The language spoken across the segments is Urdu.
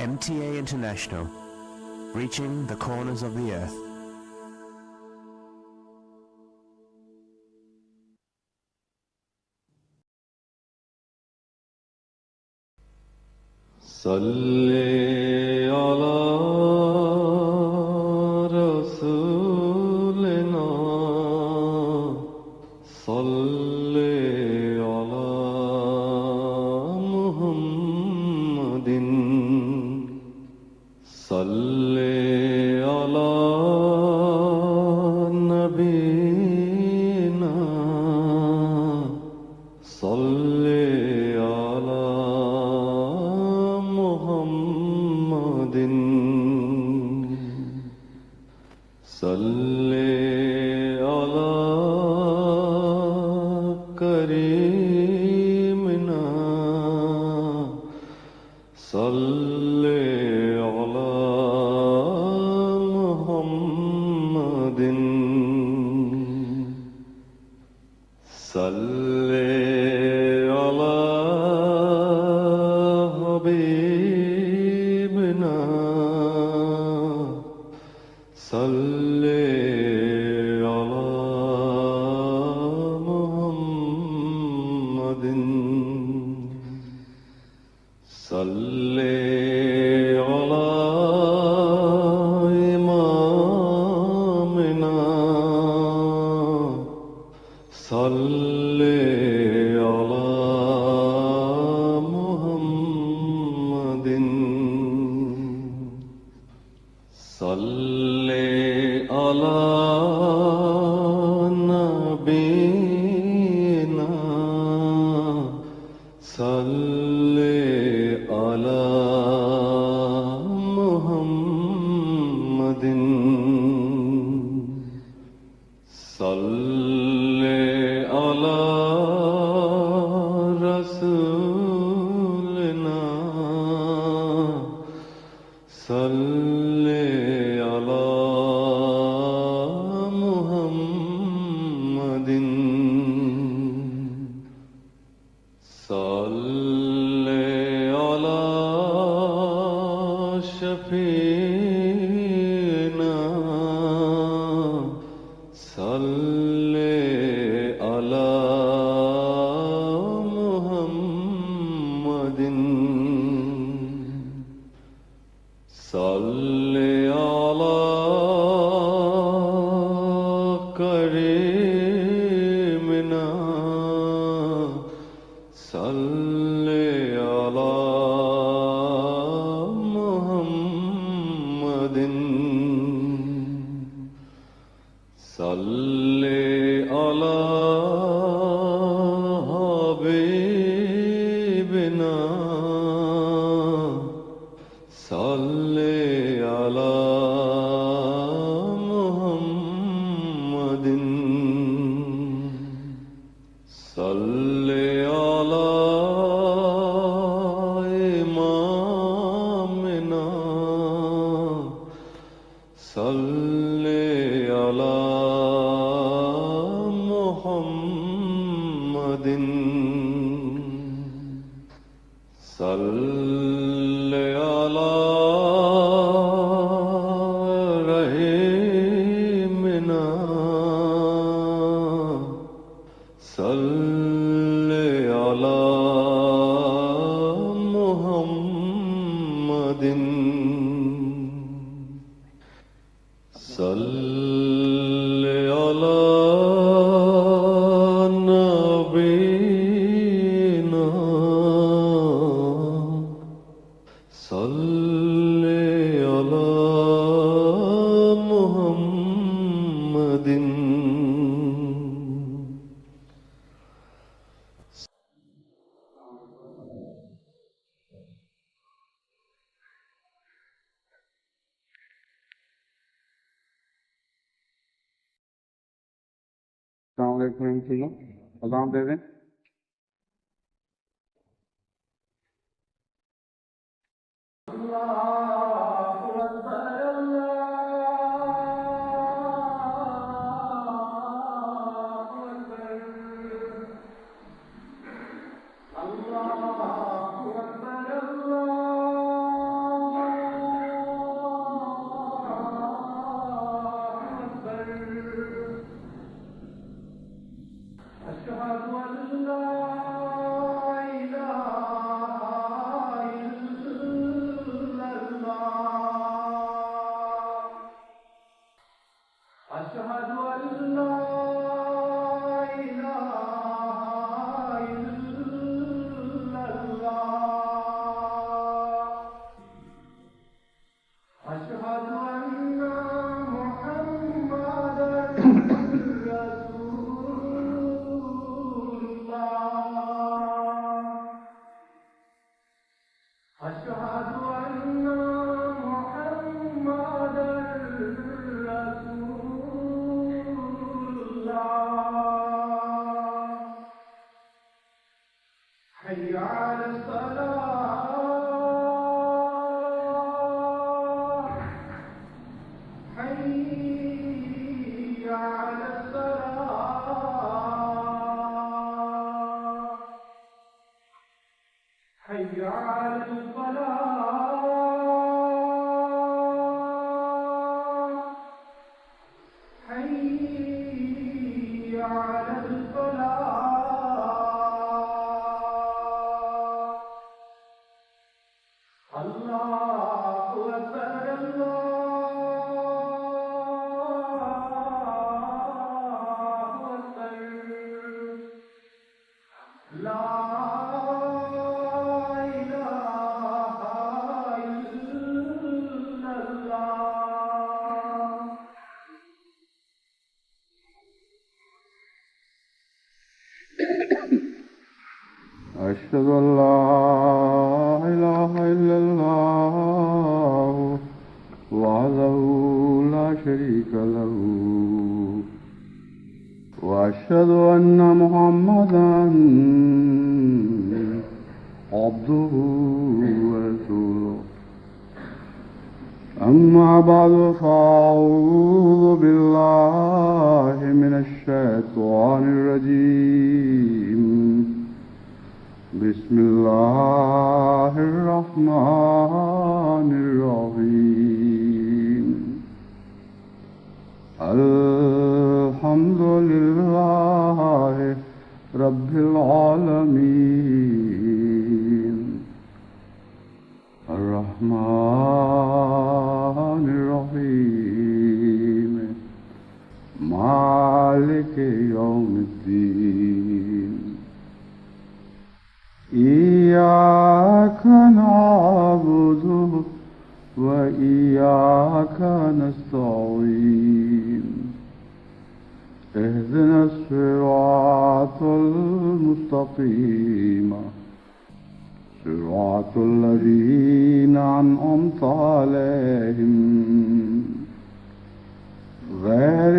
MTA International, reaching the corners of the earth. صلی علی رسولنا صلی علی محمد صلی علی نبینا صلی علی محمد صلی علی کریمنا صلی علی محمد صلی علی حبیبنا صلی علی محمد صلی علی امامنا صلی علی محمد صلی علی نبینا صلی علی محمد صلی علی رسولنا صلی علی محمد صلی علی شفیعنا صلی علی محمد صلی علی کریمنا صلی علی محمد صلی علی حبیبنا صلی علی محمد صلی علی امامنا صلی علی محمد صلی علی رحیمنا صلی علی محمد صلی علی نبینا صلی علی محمد السلام علیکم ورحمۃ اللہ. اذان دے دیں. اللہ أشهد أن لا إله إلا الله أشهد أن محمدا رسول الله أشهد أن محمدا رسول الله حي على الصلاة حي على الصلاة حي على الفلاح حي على الفلاح الله أكبر الله أكبر لا إله إلا الله أشهد أن لا إله إلا الله وحده لا شريك له وأشهد أن محمدا عبده ورسوله أما بعد فأعوذ بالله من الشيطان الرجيم بسم الله الرحمن الرحيم الحمد لله رب العالمين الرحمن الرحيم مالك يوم الدين إياك نعبد وإياك نستعين اهدنا الصراط المستقيم صراط الذين أنعمت عليهم غير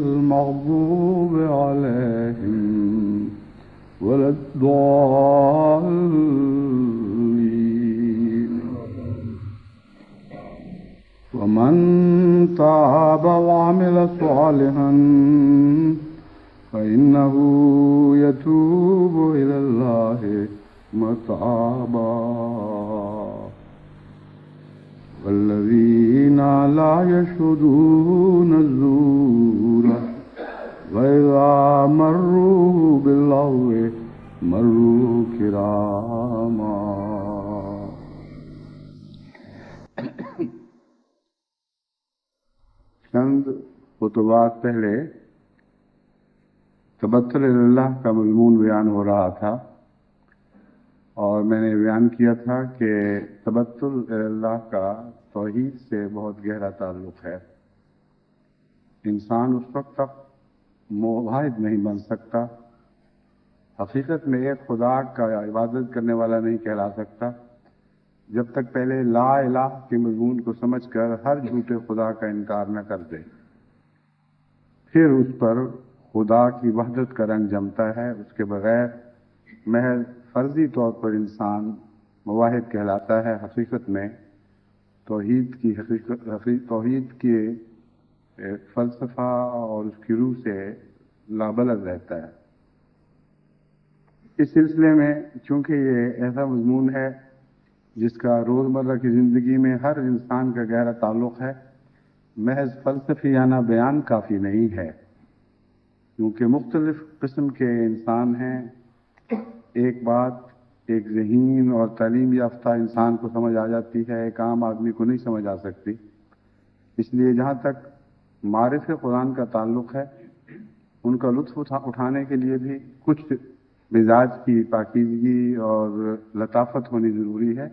المغضوب عليهم ولا الضالين ومن تاب وعمل صالحا فإنه يتوب إلى الله متابا والذين لا يشهدون الزور وإذا مروا باللغو مروا كراما چند خطبات پہلے تبتل اللہ کا مضمون بیان ہو رہا تھا اور میں نے بیان کیا تھا کہ تبتل اللہ کا توحید سے بہت گہرا تعلق ہے. انسان اس وقت تک موحد نہیں بن سکتا، حقیقت میں ایک خدا کا عبادت کرنے والا نہیں کہلا سکتا جب تک پہلے لا الہ کے مضمون کو سمجھ کر ہر جھوٹے خدا کا انکار نہ کر دے. پھر اس پر خدا کی وحدت کا رنگ جمتا ہے. اس کے بغیر محض فرضی طور پر انسان مواحد کہلاتا ہے، حقیقت میں توحید کی فلسفہ اور اس کی روح سے لابلد رہتا ہے. اس سلسلے میں چونکہ یہ ایسا مضمون ہے جس کا روزمرہ کی زندگی میں ہر انسان کا گہرا تعلق ہے، محض فلسفیانہ بیان کافی نہیں ہے، کیونکہ مختلف قسم کے انسان ہیں. ایک بات ایک ذہین اور تعلیم یافتہ انسان کو سمجھ آ جاتی ہے، ایک عام آدمی کو نہیں سمجھ آ سکتی. اس لیے جہاں تک معرف قرآن کا تعلق ہے، ان کا لطف اٹھانے کے لیے بھی کچھ مزاج کی پاکیزگی اور لطافت ہونی ضروری ہے،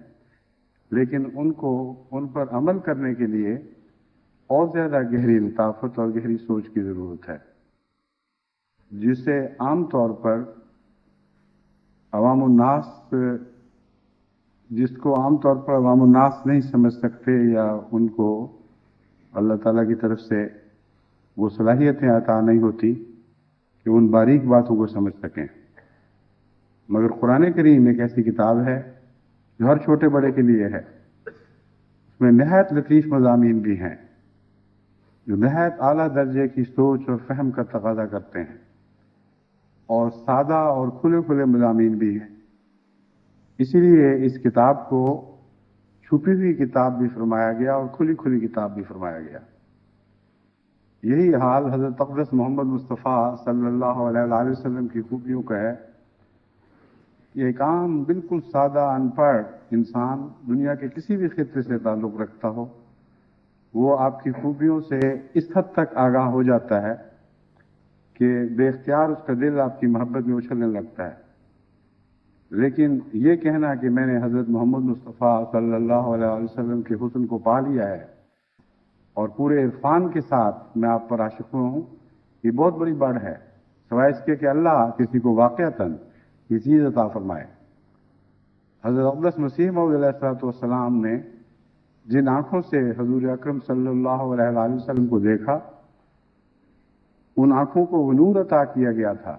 لیکن ان پر عمل کرنے کے لیے اور زیادہ گہری لطافت اور گہری سوچ کی ضرورت ہے، جسے عام طور پر عوام الناس جس کو عام طور پر عوام الناس نہیں سمجھ سکتے، یا ان کو اللہ تعالیٰ کی طرف سے وہ صلاحیتیں عطا نہیں ہوتی کہ ان باریک باتوں کو سمجھ سکیں۔ مگر قرآن کریم ایک ایسی کتاب ہے جو ہر چھوٹے بڑے کے لیے ہے۔ اس میں نہایت لطیف مضامین بھی ہیں جو نہایت اعلیٰ درجے کی سوچ اور فہم کا تقاضا کرتے ہیں، اور سادہ اور کھلے کھلے مضامین بھی ہیں۔ اسی لیے اس کتاب کو چھپی ہوئی کتاب بھی فرمایا گیا اور کھلی کھلی کتاب بھی فرمایا گیا۔ یہی حال حضرت اقدس محمد مصطفیٰ صلی اللہ علیہ وآلہ وسلم کی خوبیوں کا ہے۔ یہ ایک عام بالکل سادہ ان پڑھ انسان دنیا کے کسی بھی خطے سے تعلق رکھتا ہو، وہ آپ کی خوبیوں سے اس حد تک آگاہ ہو جاتا ہے کہ بے اختیار اس کا دل آپ کی محبت میں اچھلنے لگتا ہے۔ لیکن یہ کہنا کہ میں نے حضرت محمد مصطفیٰ صلی اللہ علیہ وسلم کے حسن کو پا لیا ہے اور پورے عرفان کے ساتھ میں آپ پر عاشق ہوں، یہ بہت بڑی بڑھ ہے، سوائے اس کے کہ اللہ کسی کو واقعتاً یہ چیز عطا فرمائے۔ حضرت اقدس مسیح موعود علیہ السلام نے جن آنکھوں سے حضور اکرم صلی اللہ علیہ وآلہ وسلم کو دیکھا، ان آنکھوں کو وہ نور عطا کیا گیا تھا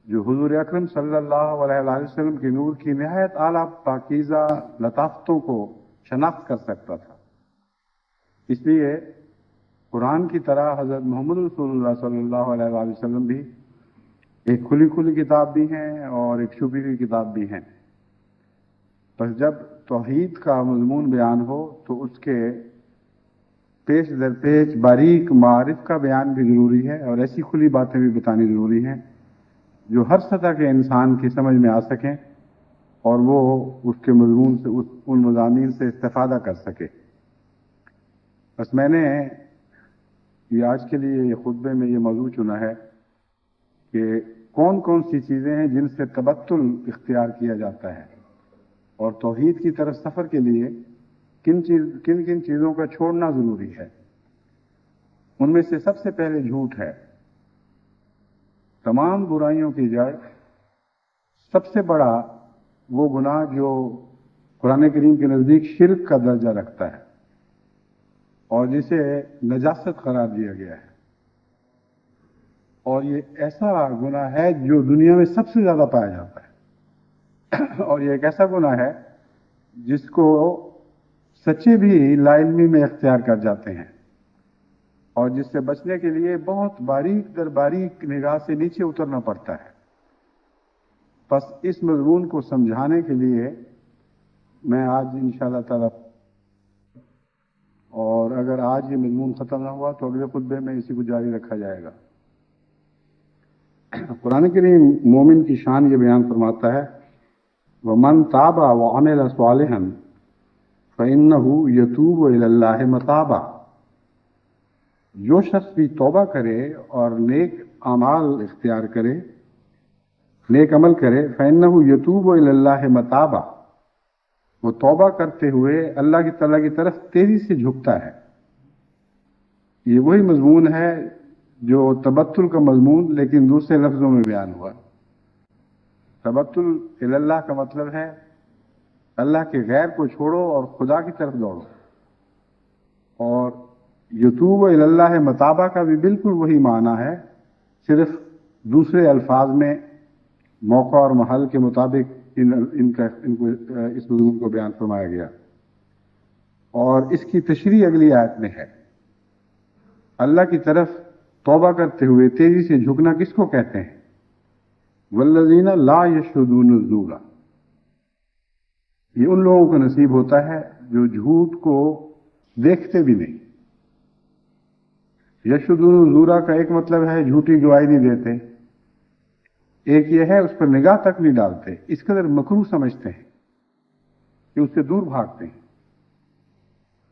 جو حضور اکرم صلی اللہ علیہ وآلہ وسلم کے نور کی نہایت اعلیٰ پاکیزہ لطافتوں کو شناخت کر سکتا تھا۔ اس لیے قرآن کی طرح حضرت محمد رسول اللہ صلی اللہ علیہ وآلہ وسلم بھی ایک کھلی کھلی کتاب بھی ہیں اور ایک چھپی ہوئی کتاب بھی ہیں۔ بس جب توحید کا مضمون بیان ہو تو اس کے پیش در پیش باریک معارف کا بیان بھی ضروری ہے، اور ایسی کھلی باتیں بھی بتانی ضروری ہیں جو ہر سطح کے انسان کی سمجھ میں آ سکیں اور وہ اس کے مضمون سے ان مضامین سے استفادہ کر سکے۔ بس میں نے یہ آج کے لیے یہ خطبے میں یہ موضوع چنا ہے کہ کون کون سی چیزیں ہیں جن سے تبتل اختیار کیا جاتا ہے، اور توحید کی طرف سفر کے لیے کن کن چیزوں کا چھوڑنا ضروری ہے۔ ان میں سے سب سے پہلے جھوٹ ہے۔ تمام برائیوں کی جڑ سب سے بڑا وہ گناہ جو قرآن کریم کے نزدیک شرک کا درجہ رکھتا ہے اور جسے نجاست قرار دیا گیا ہے، اور یہ ایسا گناہ ہے جو دنیا میں سب سے زیادہ پایا جاتا ہے، اور یہ ایک ایسا گناہ ہے جس کو سچے بھی لا علمی میں اختیار کر جاتے ہیں، اور جس سے بچنے کے لیے بہت باریک در باریک نگاہ سے نیچے اترنا پڑتا ہے۔ بس اس مضمون کو سمجھانے کے لیے میں آج انشاءاللہ تعالی، اور اگر آج یہ مضمون ختم نہ ہوا تو اگلے خطبے میں اسی کو جاری رکھا جائے گا۔ قرآن کریم مومن کی شان یہ بیان فرماتا ہے، وَمَن تَابَ وَعَمِلَ صَالِحًا فَإِنَّهُ يَتُوبُ إِلَى اللَّهِ مَتَابًا۔ جو شخص بھی توبہ کرے اور نیک اعمال اختیار کرے، نیک عمل کرے، فَإِنَّهُ يَتُوبُ إِلَى اللَّهِ مَتَابًا، وہ توبہ کرتے ہوئے اللہ کی تعالیٰ کی طرف تیزی سے جھکتا ہے۔ یہ وہی مضمون ہے جو تبتل کا مضمون لیکن دوسرے لفظوں میں بیان ہوا۔ تبتل الی اللہ کا مطلب ہے اللہ کے غیر کو چھوڑو اور خدا کی طرف دوڑو، اور یتوب الی اللہ متابہ کا بھی بالکل وہی معنی ہے، صرف دوسرے الفاظ میں موقع اور محل کے مطابق اس مضمون کو بیان فرمایا گیا، اور اس کی تشریح اگلی آیت میں ہے۔ اللہ کی طرف توبہ کرتے ہوئے تیزی سے جھکنا کس کو کہتے ہیں؟ والذین لا یشہدون الزور، یہ ان لوگوں کو نصیب ہوتا ہے جو جھوٹ کو دیکھتے بھی نہیں۔ یشہدون الزور کا ایک مطلب ہے جھوٹی گواہی نہیں دیتے، ایک یہ ہے اس پر نگاہ تک نہیں ڈالتے، اس قدر مکروہ سمجھتے ہیں کہ اس سے دور بھاگتے ہیں۔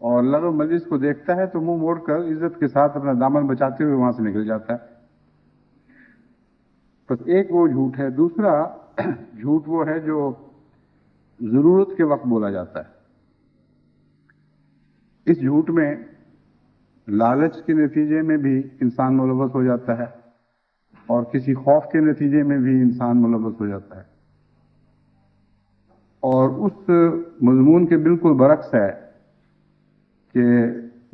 اور لغو مجلس کو دیکھتا ہے تو منہ موڑ کر عزت کے ساتھ اپنا دامن بچاتے ہوئے وہاں سے نکل جاتا ہے. بس ایک وہ جھوٹ ہے. دوسرا جھوٹ وہ ہے جو ضرورت کے وقت بولا جاتا ہے. اس جھوٹ میں لالچ کے نتیجے میں بھی انسان ملوث ہو جاتا ہے اور کسی خوف کے نتیجے میں بھی انسان ملوث ہو جاتا ہے. اور اس مضمون کے بالکل برعکس ہے کہ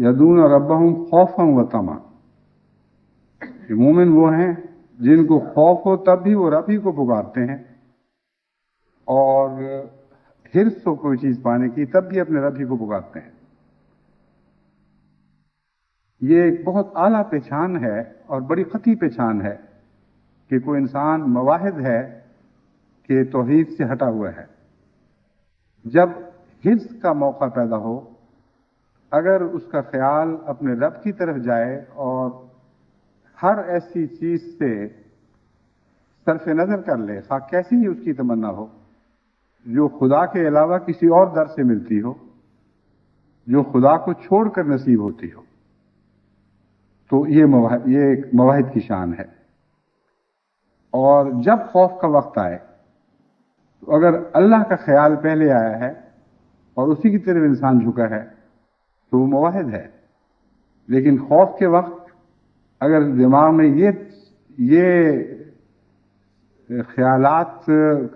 یدون ربہم خوفا و طمعا. کہ مومن وہ ہیں جن کو خوف ہو تب بھی وہ رب ہی کو پکارتے ہیں، اور حرص ہو کوئی چیز پانے کی تب بھی اپنے رب ہی کو پکارتے ہیں. یہ ایک بہت اعلیٰ پہچان ہے اور بڑی خطی پہچان ہے کہ کوئی انسان مواحد ہے کہ توحید سے ہٹا ہوا ہے. جب حرص کا موقع پیدا ہو، اگر اس کا خیال اپنے رب کی طرف جائے اور ہر ایسی چیز سے صرف نظر کر لے، خواہ کیسی ہی اس کی تمنا ہو، جو خدا کے علاوہ کسی اور در سے ملتی ہو، جو خدا کو چھوڑ کر نصیب ہوتی ہو، تو یہ ایک مواحد کی شان ہے. اور جب خوف کا وقت آئے تو اگر اللہ کا خیال پہلے آیا ہے اور اسی کی طرف انسان جھکا ہے تو وہ مواحد ہے. لیکن خوف کے وقت اگر دماغ میں یہ خیالات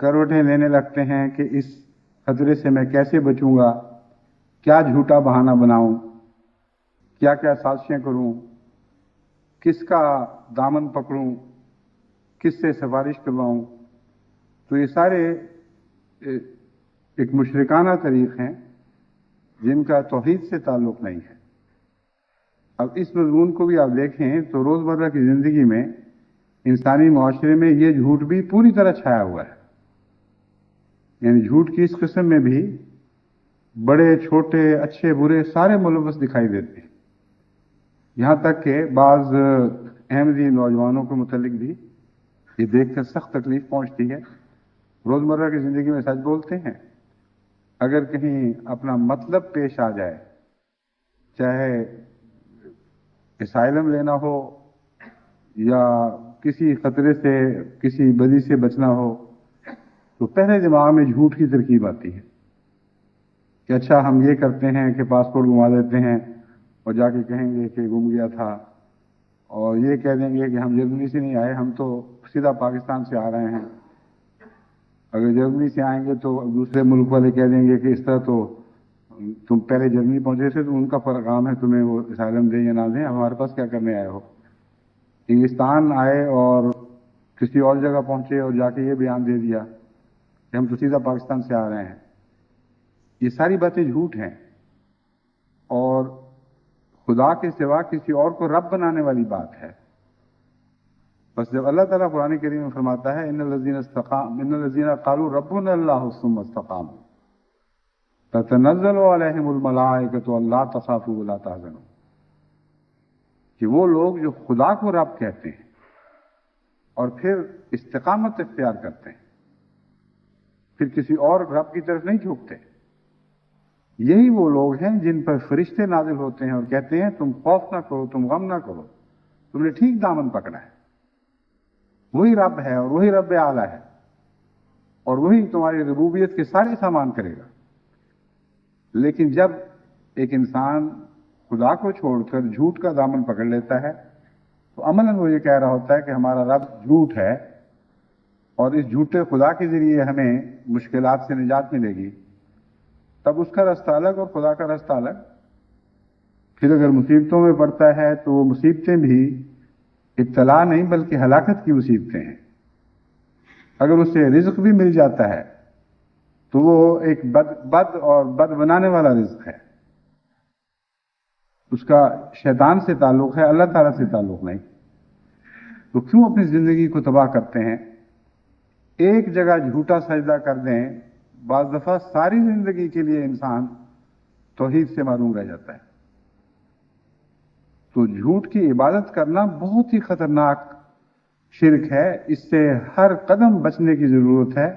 کروٹیں لینے لگتے ہیں کہ اس خطرے سے میں کیسے بچوں گا، کیا جھوٹا بہانہ بناؤں، کیا کیا سازشیں کروں، کس کا دامن پکڑوں، کس سے سفارش کرواؤں، تو یہ سارے ایک مشرکانہ طریق ہیں جن کا توحید سے تعلق نہیں ہے. اب اس مضمون کو بھی آپ دیکھیں تو روزمرہ کی زندگی میں انسانی معاشرے میں یہ جھوٹ بھی پوری طرح چھایا ہوا ہے. یعنی جھوٹ کی اس قسم میں بھی بڑے چھوٹے اچھے برے سارے ملوث دکھائی دیتے ہیں. یہاں تک کہ بعض احمدی نوجوانوں کے متعلق بھی یہ دیکھ کر سخت تکلیف پہنچتی ہے. روزمرہ کی زندگی میں سچ بولتے ہیں، اگر کہیں اپنا مطلب پیش آ جائے، چاہے اسائلم لینا ہو یا کسی خطرے سے کسی بدی سے بچنا ہو، تو پہلے دماغ میں جھوٹ کی ترکیب آتی ہے کہ اچھا ہم یہ کرتے ہیں کہ پاسپورٹ گما دیتے ہیں اور جا کے کہیں گے کہ گم گیا تھا، اور یہ کہہ دیں گے کہ ہم جرمنی سے نہیں آئے، ہم تو سیدھا پاکستان سے آ رہے ہیں. اگر جرمنی سے آئیں گے تو دوسرے ملک والے کہہ دیں گے کہ اس طرح تو تم پہلے جرمنی پہنچے تھے تو ان کا پیغام ہے تمہیں وہ اسائلم دیں یا نہ دیں، ہمارے پاس کیا کرنے آئے ہو. انگلستان آئے اور کسی اور جگہ پہنچے اور جا کے یہ بیان دے دیا کہ ہم تو سیدھا پاکستان سے آ رہے ہیں. یہ ساری باتیں جھوٹ ہیں اور خدا کے سوا کسی اور کو رب بنانے والی بات ہے. بس جب اللہ تعالیٰ قرآن کریم میں فرماتا ہے ان الذین قالوا ربنا اللہ ثم استقاموا تتنزل علیہم الملائکۃ الا تخافوا ولا تحزنوا، کہ وہ لوگ جو خدا کو رب کہتے ہیں اور پھر استقامت اختیار کرتے ہیں، پھر کسی اور رب کی طرف نہیں جھکتے، یہی وہ لوگ ہیں جن پر فرشتے نازل ہوتے ہیں اور کہتے ہیں تم خوف نہ کرو، تم غم نہ کرو، تم نے ٹھیک دامن پکڑا ہے. وہی رب ہے اور وہی رب اعلیٰ ہے اور وہی تمہاری ربوبیت کے سارے سامان کرے گا. لیکن جب ایک انسان خدا کو چھوڑ کر جھوٹ کا دامن پکڑ لیتا ہے تو عملاً وہ یہ کہہ رہا ہوتا ہے کہ ہمارا رب جھوٹ ہے اور اس جھوٹے خدا کے ذریعے ہمیں مشکلات سے نجات ملے گی. تب اس کا رستہ الگ اور خدا کا رستہ الگ. پھر اگر مصیبتوں میں پڑتا ہے تو وہ مصیبتیں بھی ابتلا نہیں بلکہ ہلاکت کی مصیبتیں ہیں. اگر اسے رزق بھی مل جاتا ہے تو وہ ایک بد اور بد بنانے والا رزق ہے، اس کا شیطان سے تعلق ہے، اللہ تعالیٰ سے تعلق نہیں. تو کیوں اپنی زندگی کو تباہ کرتے ہیں؟ ایک جگہ جھوٹا سجدہ کر دیں، بعض دفعہ ساری زندگی کے لیے انسان توحید سے معروم رہ جاتا ہے. تو جھوٹ کی عبادت کرنا بہت ہی خطرناک شرک ہے. اس سے ہر قدم بچنے کی ضرورت ہے،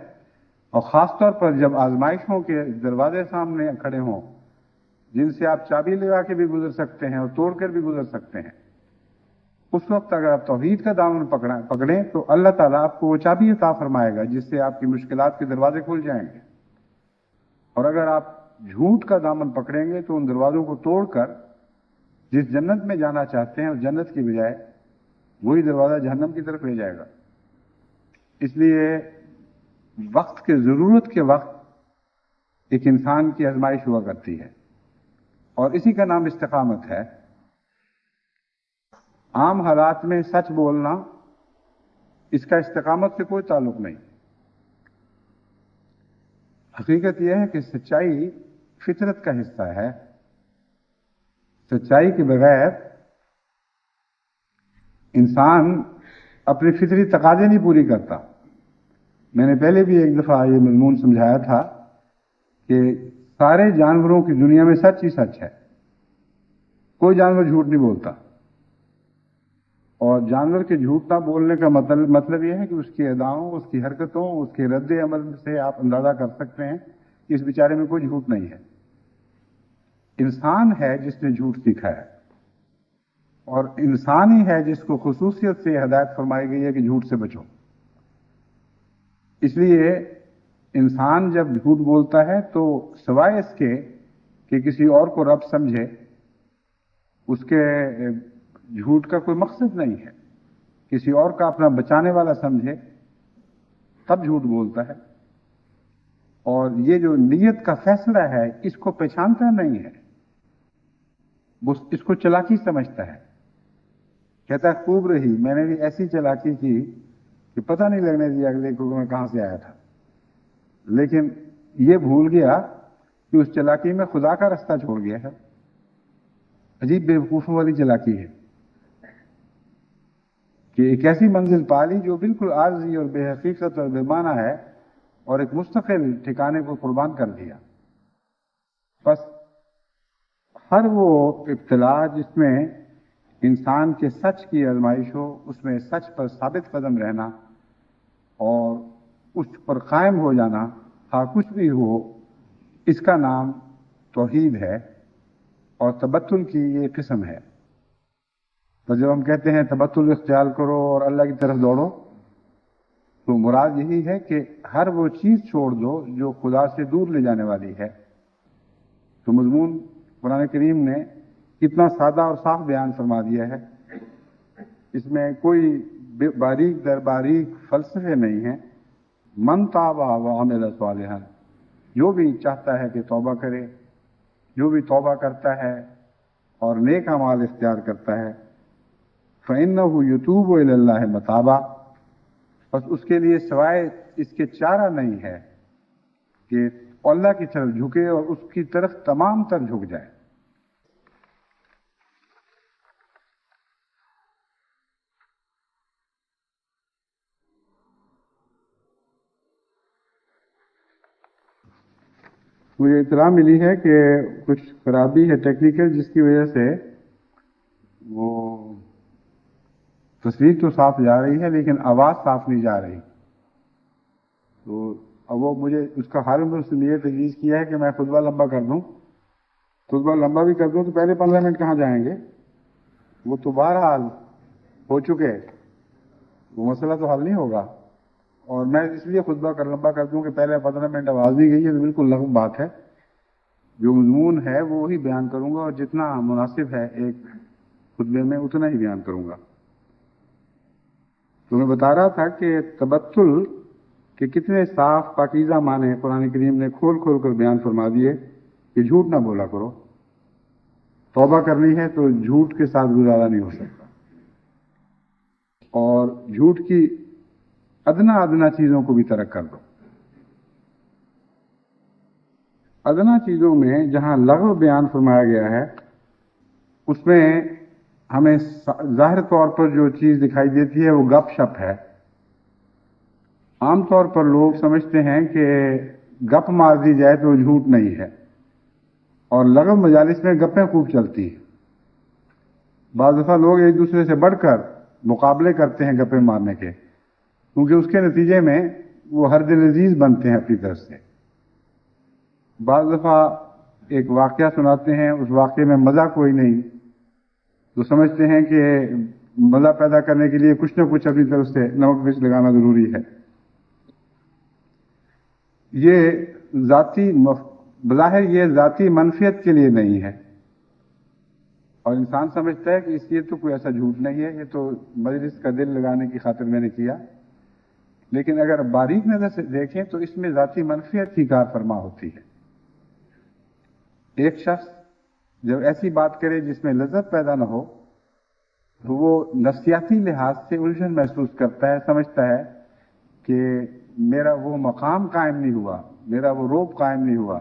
اور خاص طور پر جب آزمائشوں کے دروازے سامنے کھڑے ہوں، جن سے آپ چابی لگا کے بھی گزر سکتے ہیں اور توڑ کر بھی گزر سکتے ہیں، اس وقت اگر آپ توحید کا دامن پکڑیں تو اللہ تعالیٰ آپ کو وہ چابی عطا فرمائے گا جس سے آپ کی مشکلات کے دروازے کھل جائیں گے۔ اور اگر آپ جھوٹ کا دامن پکڑیں گے تو ان دروازوں کو توڑ کر جس جنت میں جانا چاہتے ہیں اس جنت کی بجائے وہی دروازہ جہنم کی طرف لے جائے گا۔ اس لیے وقت کے ضرورت کے وقت ایک انسان کی آزمائش ہوا کرتی ہے، اور اسی کا نام استقامت ہے۔ عام حالات میں سچ بولنا، اس کا استقامت سے کوئی تعلق نہیں۔ حقیقت یہ ہے کہ سچائی فطرت کا حصہ ہے۔ سچائی کے بغیر انسان اپنی فطری تقاضے نہیں پوری کرتا۔ میں نے پہلے بھی ایک دفعہ یہ مضمون سمجھایا تھا کہ سارے جانوروں کی دنیا میں سچ ہی سچ ہے، کوئی جانور جھوٹ نہیں بولتا۔ اور جانور کے جھوٹ نہ بولنے کا مطلب یہ ہے کہ اس کی اداؤں، اس کی حرکتوں، اس کے رد عمل سے آپ اندازہ کر سکتے ہیں کہ اس بیچارے میں کوئی جھوٹ نہیں ہے۔ انسان ہے جس نے جھوٹ سیکھا ہے، اور انسان ہی ہے جس کو خصوصیت سے ہدایت فرمائی گئی ہے کہ جھوٹ سے بچو۔ اس لیے انسان جب جھوٹ بولتا ہے تو سوائے اس کے کہ کسی اور کو رب سمجھے، اس کے جھوٹ کا کوئی مقصد نہیں ہے۔ کسی اور کا اپنا بچانے والا سمجھے تب جھوٹ بولتا ہے، اور یہ جو نیت کا فیصلہ ہے اس کو پہچانتا نہیں ہے، وہ اس کو چلاکی سمجھتا ہے۔ کہتا ہے خوب رہی، میں نے بھی ایسی چلاکی کی کہ پتہ نہیں لگنے دیا اگلے کو میں کہاں سے آیا تھا، لیکن یہ بھول گیا کہ اس چلاکی میں خدا کا رستہ چھوڑ گیا ہے۔ عجیب بیوقوفوں والی چلاکی ہے کہ ایک ایسی منزل پالی جو بالکل عارضی اور بے حقیقت اور بے معنی ہے، اور ایک مستقل ٹھکانے کو قربان کر دیا۔ بس ہر وہ ابتلا جس میں انسان کے سچ کی آزمائش ہو، اس میں سچ پر ثابت قدم رہنا اور اس پر قائم ہو جانا، ہاں کچھ بھی ہو، اس کا نام توحید ہے، اور تبتل کی یہ قسم ہے۔ تو جب ہم کہتے ہیں تبتل اختیار کرو اور اللہ کی طرف دوڑو، تو مراد یہی ہے کہ ہر وہ چیز چھوڑ دو جو خدا سے دور لے جانے والی ہے۔ تو مضمون قرآن کریم نے کتنا سادہ اور صاف بیان فرما دیا ہے، اس میں کوئی باریک در باریک فلسفے نہیں ہیں۔ من تاب وعمل صالحا، جو بھی چاہتا ہے کہ توبہ کرے، جو بھی توبہ کرتا ہے اور نیک اعمال اختیار کرتا ہے، فإنہ یتوب الی اللہ متابا، بس اس کے لیے سوائے اس کے چارہ نہیں ہے کہ اللہ کی طرف جھکے اور اس کی طرف تمام تر جھک جائے۔ مجھے اطلاع ملی ہے کہ کچھ خرابی ہے ٹیکنیکل، جس کی وجہ سے وہ تصویر تو صاف جا رہی ہے لیکن آواز صاف نہیں جا رہی۔ تو اب وہ مجھے اس کا حل میں اس لیے تجویز کیا ہے کہ میں خطبہ لمبا کر دوں۔ خطبہ لمبا بھی کر دوں تو پہلے 15 منٹ کہاں جائیں گے؟ وہ تو بہرحال ہو چکے، وہ مسئلہ تو حل نہیں ہوگا۔ اور میں اس لیے خطبہ لمبا کر دوں کہ پہلے 15 منٹ آواز دی گئی ہے، تو بالکل لغو بات ہے۔ جو مضمون ہے وہ وہی بیان کروں گا، اور جتنا مناسب ہے ایک خطبے میں اتنا ہی بیان کروں گا۔ تو میں بتا رہا تھا کہ تبتل کے کتنے صاف پاکیزہ معنی قرآن کریم نے کھول کھول کر بیان فرما دیے کہ جھوٹ نہ بولا کرو، توبہ کرنی ہے تو جھوٹ کے ساتھ گزارا نہیں ہو سکتا، اور جھوٹ کی ادنا چیزوں کو بھی ترک کر دو۔ ادنا چیزوں میں جہاں لغو بیان فرمایا گیا ہے، اس میں ہمیں ظاہر طور پر جو چیز دکھائی دیتی ہے وہ گپ شپ ہے۔ عام طور پر لوگ سمجھتے ہیں کہ گپ مار دی جائے تو جھوٹ نہیں ہے، اور لغو مجالس میں گپیں خوب چلتی ہیں۔ بعض دفعہ لوگ ایک دوسرے سے بڑھ کر مقابلے کرتے ہیں گپیں مارنے کے، کیونکہ اس کے نتیجے میں وہ ہر دل عزیز بنتے ہیں اپنی طرف سے۔ بعض دفعہ ایک واقعہ سناتے ہیں، اس واقعے میں مزہ کوئی نہیں، تو سمجھتے ہیں کہ مزہ پیدا کرنے کے لیے کچھ نہ کچھ اپنی طرف سے نمک مرچ لگانا ضروری ہے۔ یہ بظاہر یہ ذاتی منفیت کے لیے نہیں ہے، اور انسان سمجھتا ہے کہ اس لیے تو کوئی ایسا جھوٹ نہیں ہے، یہ تو مجلس کا دل لگانے کی خاطر میں نے کیا، لیکن اگر باریک نظر سے دیکھیں تو اس میں ذاتی منفیت ہی کار فرما ہوتی ہے۔ ایک شخص جب ایسی بات کرے جس میں لذت پیدا نہ ہو تو وہ نفسیاتی لحاظ سے الجھن محسوس کرتا ہے، سمجھتا ہے کہ میرا وہ مقام قائم نہیں ہوا، میرا وہ روب قائم نہیں ہوا،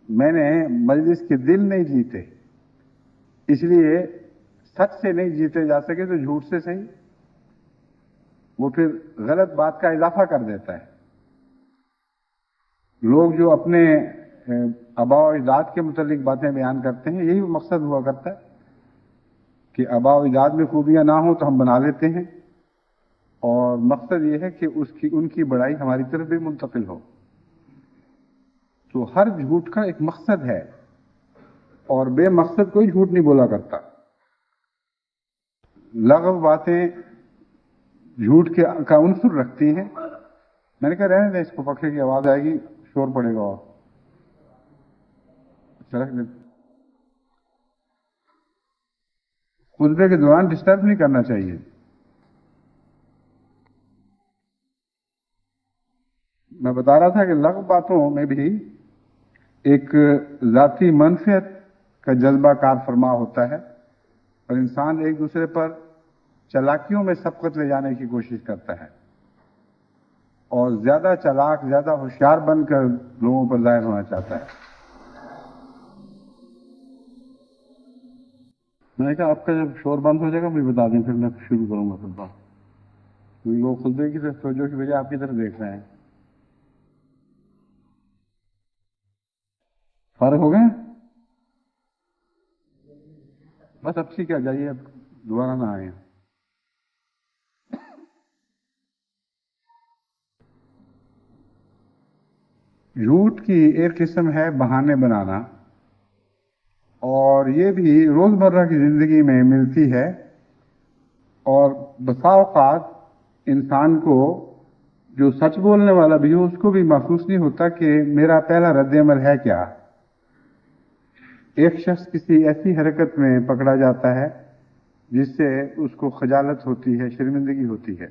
میں نے مجلس کے دل نہیں جیتے، اس لیے سچ سے نہیں جیتے جا سکے تو جھوٹ سے صحیح، وہ پھر غلط بات کا اضافہ کر دیتا ہے۔ لوگ جو اپنے آباء و اجداد کے متعلق باتیں بیان کرتے ہیں، یہی مقصد ہوا کرتا ہے کہ آباء و اجداد میں خوبیاں نہ ہوں تو ہم بنا لیتے ہیں، اور مقصد یہ ہے کہ ان کی بڑائی ہماری طرف بھی منتقل ہو۔ تو ہر جھوٹ کا ایک مقصد ہے، اور بے مقصد کوئی جھوٹ نہیں بولا کرتا۔ لغو باتیں جھوٹ کا عنصر رکھتی ہیں۔ میں نے کہا رہنے دیں، اس کو پنکھے کی آواز آئے گی، شور پڑے گا، اور خطبے کے دوران ڈسٹرب نہیں کرنا چاہیے۔ میں بتا رہا تھا کہ لغو باتوں میں بھی ایک ذاتی منفیت کا جذبہ کار فرما ہوتا ہے، اور انسان ایک دوسرے پر چالاکیوں میں سبقت لے جانے کی کوشش کرتا ہے، اور زیادہ چالاک، زیادہ ہوشیار بن کر لوگوں پر ظاہر ہونا چاہتا ہے۔ میں نے کہا آپ کا جب شور بند ہو جائے گا مجھے بتا دیں، پھر میں شروع کروں گا خطبہ، کیونکہ وہ خطبے کی طرف توجہ کی بجائے آپ کی طرف دیکھ رہے ہیں۔ فارغ ہو گئے؟ بس اب ٹھیک ہے، جائیے، اب دوبارہ نہ آئے۔ جھوٹ کی ایک قسم ہے بہانے بنانا، اور یہ بھی روزمرہ کی زندگی میں ملتی ہے، اور بسا اوقات انسان کو جو سچ بولنے والا بھی ہو اس کو بھی محسوس نہیں ہوتا کہ میرا پہلا رد عمل ہے کیا۔ ایک شخص کسی ایسی حرکت میں پکڑا جاتا ہے جس سے اس کو خجالت ہوتی ہے، شرمندگی ہوتی ہے،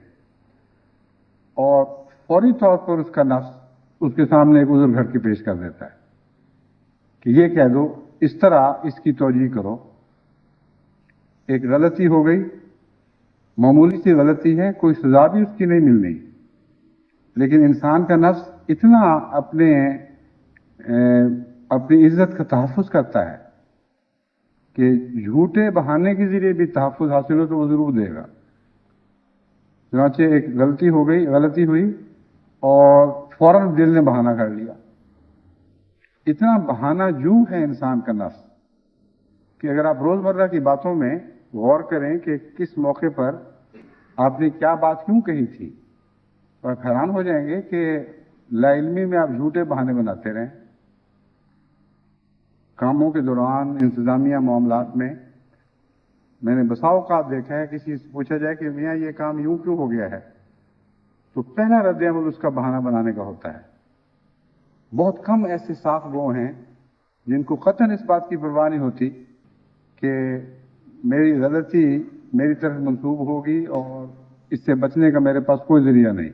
اور فوری طور پر اس کا نفس اس کے سامنے ایک عذر گھڑ کے پیش کر دیتا ہے کہ یہ کہہ دو، اس طرح اس کی توجیہ کرو، ایک غلطی ہو گئی، معمولی سی غلطی ہے، کوئی سزا بھی اس کی نہیں ملنی، لیکن انسان کا نفس اتنا اپنی عزت کا تحفظ کرتا ہے کہ جھوٹے بہانے کے ذریعے بھی تحفظ حاصل ہو تو وہ ضرور دے گا۔ چنانچہ ایک غلطی ہوئی اور فوراً دل نے بہانہ کر لیا۔ اتنا بہانہ جو ہے انسان کا نفس کہ اگر آپ روزمرہ کی باتوں میں غور کریں کہ کس موقع پر آپ نے کیا بات کیوں کہی تھی، تو آپ حیران ہو جائیں گے کہ لا علمی میں آپ جھوٹے بہانے بناتے رہیں۔ کاموں کے دوران، انتظامیہ معاملات میں میں نے بسا اوقات دیکھا ہے، کسی سے پوچھا جائے کہ میاں یہ کام یوں کیوں ہو گیا ہے، تو پہلا رد عمل اس کا بہانہ بنانے کا ہوتا ہے۔ بہت کم ایسے صاف گو ہیں جن کو قطعاً اس بات کی پرواہ نہیں ہوتی کہ میری غلطی میری طرف منسوب ہوگی اور اس سے بچنے کا میرے پاس کوئی ذریعہ نہیں،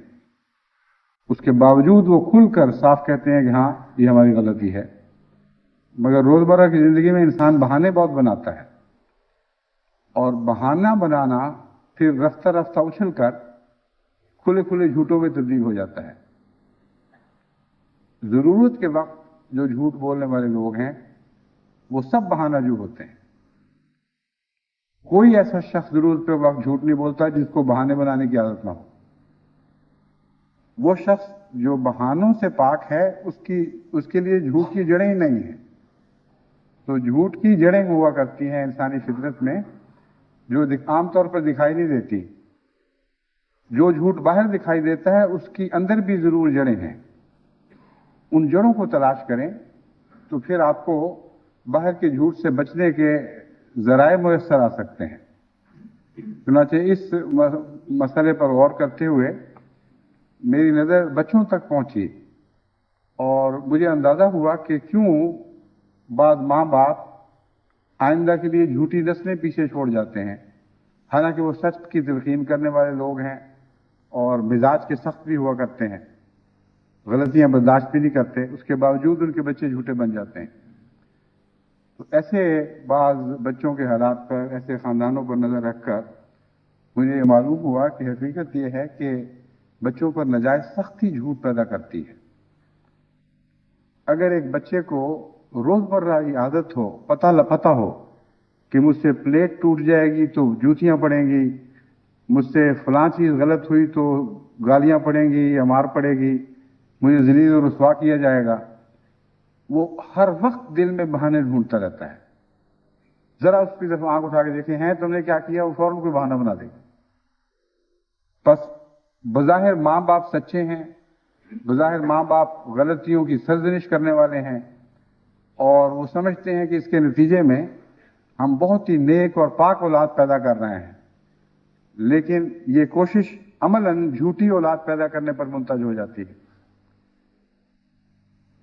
اس کے باوجود وہ کھل کر صاف کہتے ہیں کہ ہاں یہ ہماری غلطی ہے۔ مگر روزمرہ کی زندگی میں انسان بہانے بہت بناتا ہے، اور بہانہ بنانا پھر رفتہ رفتہ اچھل کر کھلے کھلے جھوٹوں میں تبدیل ہو جاتا ہے۔ ضرورت کے وقت جو جھوٹ بولنے والے لوگ ہیں وہ سب بہانہ جو ہوتے ہیں۔ کوئی ایسا شخص ضرورت پہ وقت جھوٹ نہیں بولتا جس کو بہانے بنانے کی عادت نہ ہو۔ وہ شخص جو بہانوں سے پاک ہے اس کے لیے جھوٹ کی جڑیں ہی نہیں ہیں۔ تو جھوٹ کی جڑیں ہوا کرتی ہیں انسانی فطرت میں جو عام طور پر دکھائی نہیں دیتی۔ جو جھوٹ باہر دکھائی دیتا ہے اس کی اندر بھی ضرور جڑیں ہیں۔ ان جڑوں کو تلاش کریں تو پھر آپ کو باہر کے جھوٹ سے بچنے کے ذرائع میسر آ سکتے ہیں۔ چنانچہ اس مسئلے پر غور کرتے ہوئے میری نظر بچوں تک پہنچی اور مجھے اندازہ ہوا کہ کیوں بعض ماں باپ آئندہ کے لیے جھوٹی نسلیں پیچھے چھوڑ جاتے ہیں، حالانکہ وہ سچ کی تلقین کرنے والے لوگ ہیں اور مزاج کے سخت بھی ہوا کرتے ہیں، غلطیاں برداشت بھی نہیں کرتے، اس کے باوجود ان کے بچے جھوٹے بن جاتے ہیں۔ تو ایسے بعض بچوں کے حالات پر، ایسے خاندانوں پر نظر رکھ کر مجھے یہ معلوم ہوا کہ حقیقت یہ ہے کہ بچوں پر نجائز سختی جھوٹ پیدا کرتی ہے۔ اگر ایک بچے کو روزمرہ کی عادت ہو، پتہ ہو کہ مجھ سے پلیٹ ٹوٹ جائے گی تو جوتیاں پڑیں گی، مجھ سے فلاں چیز غلط ہوئی تو گالیاں پڑیں گی یا مار پڑے گی، مجھے ذلیل و رسوا کیا جائے گا، وہ ہر وقت دل میں بہانے ڈھونڈتا رہتا ہے۔ ذرا اس کی طرف آنکھ اٹھا کے دیکھیں، ہیں تم نے کیا کیا، وہ فوراً کوئی بہانہ بنا دے گا۔ بس بظاہر ماں باپ سچے ہیں، بظاہر ماں باپ غلطیوں کی سرزنش کرنے والے ہیں، اور وہ سمجھتے ہیں کہ اس کے نتیجے میں ہم بہت ہی نیک اور پاک اولاد پیدا کر رہے ہیں، لیکن یہ کوشش عملاً جھوٹی اولاد پیدا کرنے پر منتج ہو جاتی ہے۔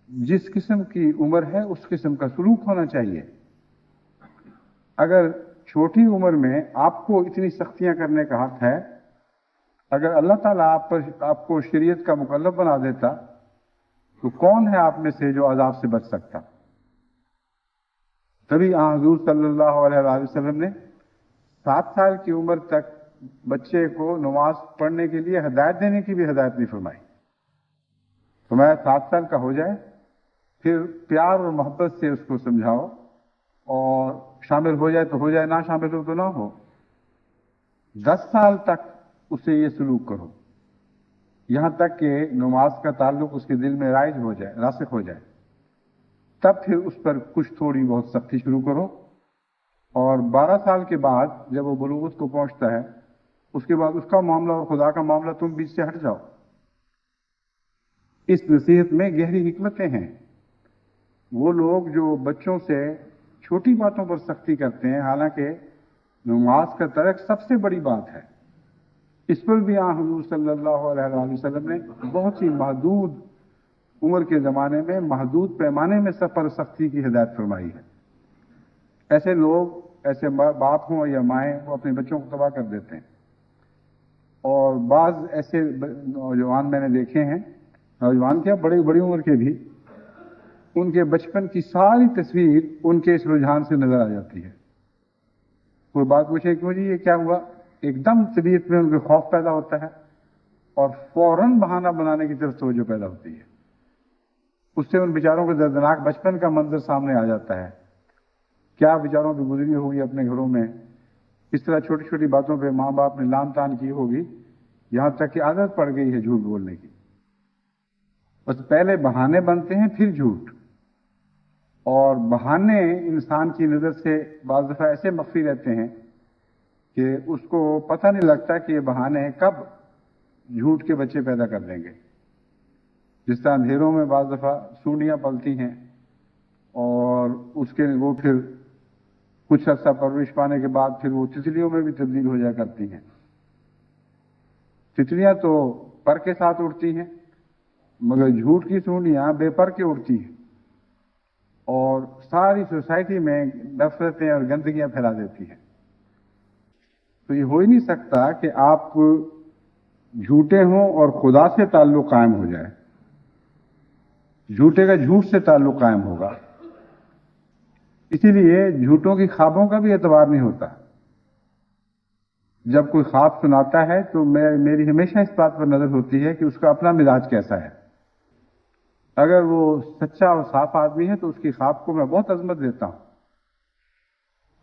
جس قسم کی عمر ہے اس قسم کا سلوک ہونا چاہیے۔ اگر چھوٹی عمر میں آپ کو اتنی سختیاں کرنے کا حق ہے، اگر اللہ تعالیٰ آپ کو شریعت کا مکلف بنا دیتا تو کون ہے آپ میں سے جو عذاب سے بچ سکتا؟ تبھی حضور صلی اللہ علیہ وآلہ وسلم نے 7 سال کی عمر تک بچے کو نماز پڑھنے کے لیے ہدایت دینے کی بھی ہدایت نہیں فرمائی۔ فرمایا 7 سال کا ہو جائے پھر پیار اور محبت سے اس کو سمجھاؤ، اور شامل ہو جائے تو ہو جائے، نہ شامل ہو تو نہ ہو۔ 10 سال تک اسے یہ سلوک کرو، یہاں تک کہ نماز کا تعلق اس کے دل میں رائج ہو جائے، راسخ ہو جائے، تب پھر اس پر کچھ تھوڑی بہت سختی شروع کرو، اور 12 سال کے بعد جب وہ بلوغت کو پہنچتا ہے، اس کے بعد اس کا معاملہ اور خدا کا معاملہ تم بیچ سے ہٹ جاؤ۔ اس نصیحت میں گہری حکمتیں ہیں۔ وہ لوگ جو بچوں سے چھوٹی باتوں پر سختی کرتے ہیں، حالانکہ نماز کا ترک سب سے بڑی بات ہے، اس پر بھی حضور صلی اللہ علیہ وآلہ وسلم نے بہت ہی محدود عمر کے زمانے میں محدود پیمانے میں سب پر سختی کی ہدایت فرمائی ہے۔ ایسے لوگ، ایسے باپ ہوں یا مائیں، وہ اپنے بچوں کو تباہ کر دیتے ہیں۔ اور بعض ایسے نوجوان میں نے دیکھے ہیں، نوجوان کیا بڑی عمر کے بھی، ان کے بچپن کی ساری تصویر ان کے اس رجحان سے نظر آ جاتی ہے۔ کوئی بات پوچھے کہ مجھے یہ کیا ہوا، ایک دم طبیعت میں ان کے خوف پیدا ہوتا ہے اور فوراً بہانہ بنانے کی طرف توجہ پیدا ہوتی ہے۔ اس سے ان بیچاروں کے دردناک بچپن کا منظر سامنے آ جاتا ہے، کیا بیچاروں کی گزری ہوگی اپنے گھروں میں، اس طرح چھوٹی چھوٹی باتوں پہ ماں باپ نے لان تان کی ہوگی، یہاں تک کہ عادت پڑ گئی ہے جھوٹ بولنے کی۔ بس پہلے بہانے بنتے ہیں پھر جھوٹ، اور بہانے انسان کی نظر سے بعض دفعہ ایسے مخفی رہتے ہیں کہ اس کو پتہ نہیں لگتا کہ یہ بہانے کب جھوٹ کے بچے پیدا کر دیں گے۔ جس طرح اندھیروں میں بعض دفعہ سونڈیاں پلتی ہیں اور اس کے وہ پھر کچھ عرصہ پرورش پانے کے بعد پھر وہ تتلیوں میں بھی تبدیل ہو جایا کرتی ہیں۔ تتلیاں تو پر کے ساتھ اڑتی ہیں، مگر جھوٹ کی سونڈیاں بے پر کے اڑتی ہیں اور ساری سوسائٹی میں نفرتیں اور گندگیاں پھیلا دیتی ہیں۔ تو یہ ہو ہی نہیں سکتا کہ آپ جھوٹے ہوں اور خدا سے تعلق قائم ہو جائے۔ جھوٹے کا جھوٹ سے تعلق قائم ہوگا، اسی لیے جھوٹوں کی خوابوں کا بھی اعتبار نہیں ہوتا۔ جب کوئی خواب سناتا ہے تو میری ہمیشہ اس بات پر نظر ہوتی ہے کہ اس کا اپنا مزاج کیسا ہے۔ اگر وہ سچا اور صاف آدمی ہے تو اس کی خواب کو میں بہت عظمت دیتا ہوں،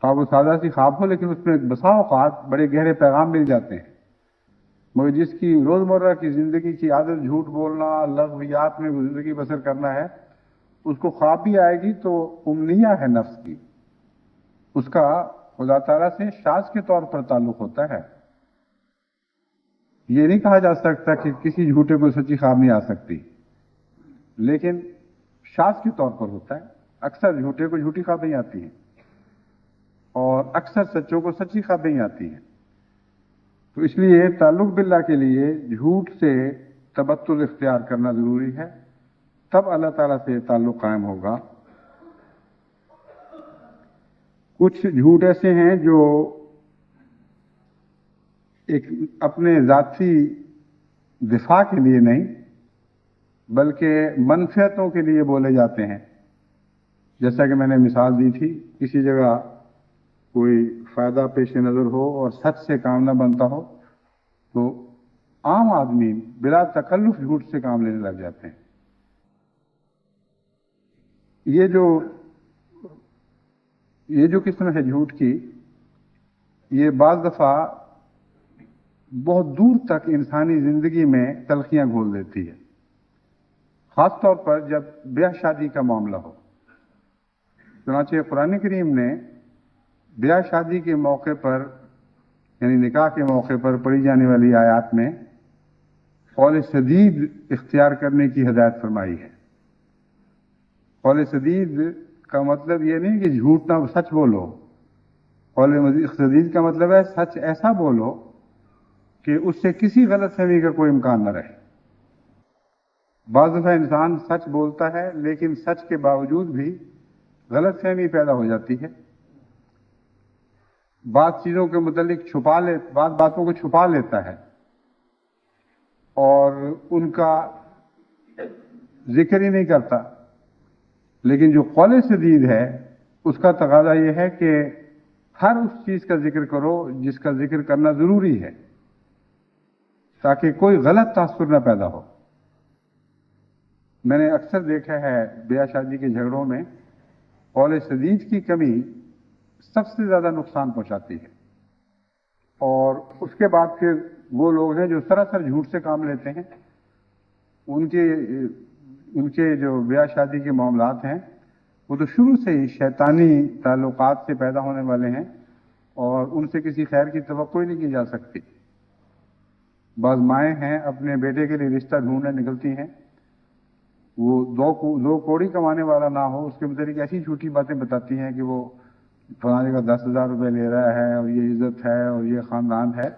خواب و سادہ سی خواب ہو لیکن اس میں بسا اوقات بڑے گہرے پیغام مل جاتے ہیں۔ مگر جس کی روزمرہ کی زندگی کی عادت جھوٹ بولنا، لغویات میں زندگی بسر کرنا ہے، اس کو خواب بھی آئے گی تو امنیہ ہے نفس کی، اس کا خدا تعالیٰ سے شاذ کے طور پر تعلق ہوتا ہے۔ یہ نہیں کہا جا سکتا کہ کسی جھوٹے کو سچی خواب نہیں آ سکتی، لیکن شاذ کے طور پر ہوتا ہے۔ اکثر جھوٹے کو جھوٹی خبریں آتی ہیں اور اکثر سچوں کو سچی خبریں آتی ہیں. تو اس لیے تعلق باللہ کے لیے جھوٹ سے تبتل اختیار کرنا ضروری ہے، تب اللہ تعالیٰ سے تعلق قائم ہوگا. کچھ جھوٹ ایسے ہیں جو ایک اپنے ذاتی دفاع کے لیے نہیں بلکہ منفعتوں کے لیے بولے جاتے ہیں. جیسا کہ میں نے مثال دی تھی، کسی جگہ کوئی فائدہ پیش نظر ہو اور سچ سے کام نہ بنتا ہو تو عام آدمی بلا تکلف جھوٹ سے کام لینے لگ جاتے ہیں. یہ جو قسم ہے جھوٹ کی، یہ بعض دفعہ بہت دور تک انسانی زندگی میں تلخیاں گھول دیتی ہے، خاص طور پر جب بیاہ شادی کا معاملہ ہو. چنانچہ قرآن کریم نے بیاہ شادی کے موقع پر یعنی نکاح کے موقع پر پڑھی جانے والی آیات میں قول سدید اختیار کرنے کی ہدایت فرمائی ہے. قول سدید کا مطلب یہ نہیں کہ جھوٹ نہ سچ بولو. قول سدید کا مطلب ہے سچ ایسا بولو کہ اس سے کسی غلط فہمی کا کوئی امکان نہ رہے. بعض دفعہ انسان سچ بولتا ہے لیکن سچ کے باوجود بھی غلط فہمی پیدا ہو جاتی ہے. بعض چیزوں کے متعلق بعض باتوں کو چھپا لیتا ہے اور ان کا ذکر ہی نہیں کرتا. لیکن جو قول سدید ہے اس کا تقاضا یہ ہے کہ ہر اس چیز کا ذکر کرو جس کا ذکر کرنا ضروری ہے تاکہ کوئی غلط تاثر نہ پیدا ہو. میں نے اکثر دیکھا ہے بیاہ شادی کے جھگڑوں میں قول سدید کی کمی سب سے زیادہ نقصان پہنچاتی ہے. اور اس کے بعد پھر وہ لوگ ہیں جو سراسر جھوٹ سے کام لیتے ہیں. ان کے جو بیاہ شادی کے معاملات ہیں وہ تو شروع سے ہی شیطانی تعلقات سے پیدا ہونے والے ہیں اور ان سے کسی خیر کی توقع ہی نہیں کی جا سکتی. بعض مائیں ہیں اپنے بیٹے کے لیے رشتہ ڈھونڈنے نکلتی ہیں، وہ دو کوڑی کمانے والا نہ ہو اس کے متعلق ایسی جھوٹی باتیں بتاتی ہیں کہ وہ فلاں جگہ 10,000 روپے لے رہا ہے اور یہ عزت ہے اور یہ خاندان ہے.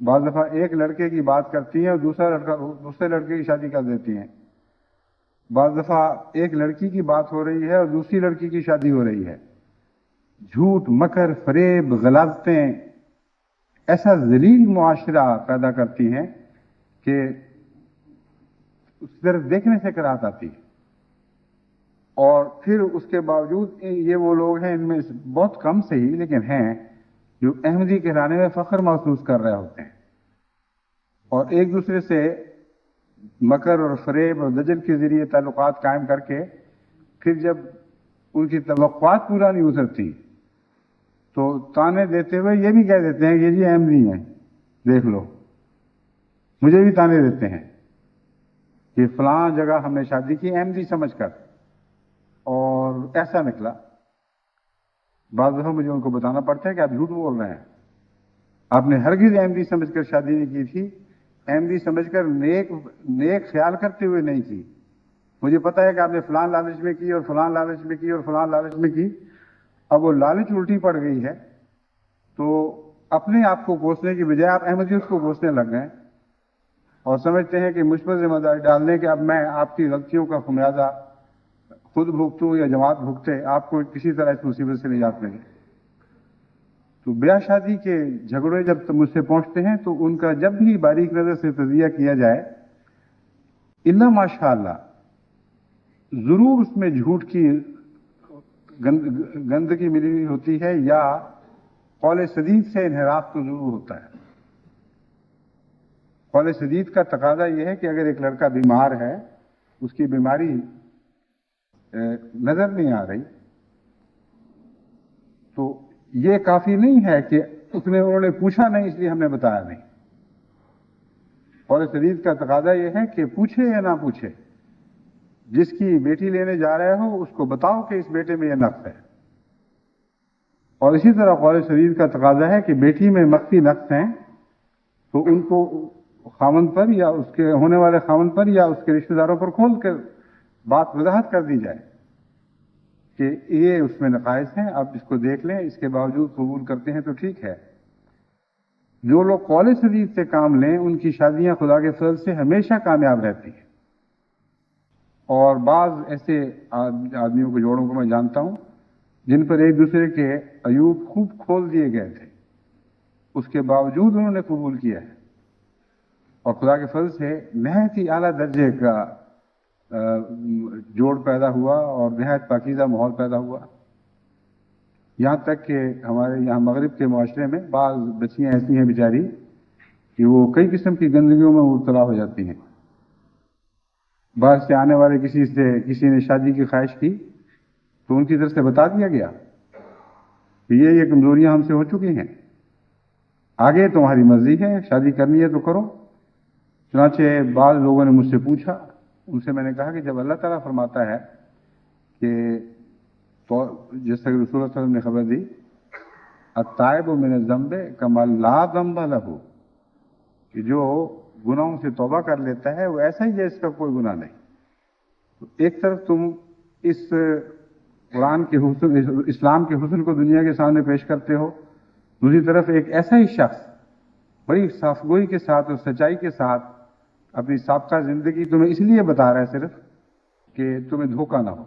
بعض دفعہ ایک لڑکے کی بات کرتی ہیں اور دوسرے لڑکے کی شادی کر دیتی ہیں. بعض دفعہ ایک لڑکی کی بات ہو رہی ہے اور دوسری لڑکی کی شادی ہو رہی ہے. جھوٹ، مکر، فریب، غلاظتیں ایسا ذلیل معاشرہ پیدا کرتی ہیں کہ اس طرف دیکھنے سے کراہت آتی ہے. اور پھر اس کے باوجود یہ وہ لوگ ہیں، ان میں بہت کم سے ہی لیکن ہیں، جو احمدی کہلانے میں فخر محسوس کر رہے ہوتے ہیں اور ایک دوسرے سے مکر اور فریب اور دجل کے ذریعے تعلقات قائم کر کے پھر جب ان کی توقعات پورا نہیں اترتی تو تانے دیتے ہوئے یہ بھی کہہ دیتے ہیں کہ جی احمدی ہیں، دیکھ لو. مجھے بھی تانے دیتے ہیں کہ فلاں جگہ ہم نے شادی کی احمدی سمجھ کر اور ایسا نکلا. بعض دفعہ مجھے ان کو بتانا پڑتا ہے کہ آپ جھوٹ بول رہے ہیں، آپ نے ہرگز احمدی سمجھ کر شادی نہیں کی تھی، احمدی سمجھ کر نیک خیال کرتے ہوئے نہیں کی. مجھے پتا ہے کہ آپ نے فلاں لالچ میں کی اور فلاں لالچ میں کی اور فلاں لالچ میں کی. اب وہ لالچ الٹی پڑ گئی ہے تو اپنے آپ کو کوسنے کی بجائے آپ احمدیت کو کوسنے لگ گئے اور سمجھتے ہیں کہ مجھ پر ذمہ داری ڈال دیں کہ اب میں آپ کی غلطیوں کا خمیازہ خود بھگتوں یا جماعت بھگتے، آپ کو کسی طرح اس مصیبت سے نجات ملے. تو بیاہ شادی کے جھگڑے جب مجھ سے پہنچتے ہیں تو ان کا جب بھی باریک نظر سے تجزیہ کیا جائے الا ماشاء اللہ ضرور اس میں جھوٹ کی گندگی ملی ہوئی ہوتی ہے یا قول سدید سے انحراف تو ضرور ہوتا ہے. قول سدید کا تقاضا یہ ہے کہ اگر ایک لڑکا بیمار ہے، اس کی بیماری نظر نہیں آ رہی تو یہ کافی نہیں ہے کہ انہوں نے پوچھا نہیں اس لیے ہم نے بتایا نہیں. قول سدید کا تقاضا یہ ہے کہ پوچھے یا نہ پوچھے، جس کی بیٹی لینے جا رہے ہو اس کو بتاؤ کہ اس بیٹے میں یہ نقص ہے. اور اسی طرح قول سدید کا تقاضا ہے کہ بیٹی میں مخفی نقص ہیں تو ان کو خاوند پر یا اس کے ہونے والے خاوند پر یا اس کے رشتہ داروں پر کھول کر بات وضاحت کر دی جائے. کہ یہ اس میں نقائص ہیں، آپ اس کو دیکھ لیں، اس کے باوجود قبول کرتے ہیں تو ٹھیک ہے۔ جو لوگ قول سدید سے کام لیں ان کی شادیاں خدا کے فضل سے ہمیشہ کامیاب رہتی ہیں، اور بعض ایسے آدمیوں کو، جوڑوں کو میں جانتا ہوں جن پر ایک دوسرے کے عیوب خوب کھول دیے گئے تھے، اس کے باوجود انہوں نے قبول کیا ہے، اور خدا کے فضل سے نہایت ہی اعلیٰ درجے کا جوڑ پیدا ہوا اور نہایت پاکیزہ ماحول پیدا ہوا۔ یہاں تک کہ ہمارے یہاں مغرب کے معاشرے میں بعض بچیاں ایسی ہیں بیچاری کہ وہ کئی قسم کی گندگیوں میں مبتلا ہو جاتی ہیں۔ باہر سے آنے والے کسی نے شادی کی خواہش کی تو ان کی طرف سے بتا دیا گیا کہ یہ کمزوریاں ہم سے ہو چکی ہیں، آگے تمہاری مرضی ہے، شادی کرنی ہے تو کرو۔ چنانچہ بعض لوگوں نے مجھ سے پوچھا، ان سے میں نے کہا کہ جب اللہ تعالیٰ فرماتا ہے کہ تو جیسا کہ رسول اللہ صلی اللہ علیہ وسلم نے خبر دی، التائب من الذنب کما لا ذنب لہ، کہ جو گناہوں سے توبہ کر لیتا ہے وہ ایسا ہی ہے اس کا کوئی گناہ نہیں۔ تو ایک طرف تم اس قرآن کے حسن، اسلام کے حسن کو دنیا کے سامنے پیش کرتے ہو، دوسری طرف ایک ایسا ہی شخص بڑی صاف گوئی کے ساتھ اور سچائی کے ساتھ اپنی سابقہ زندگی تمہیں اس لیے بتا رہا ہے صرف کہ تمہیں دھوکہ نہ ہو،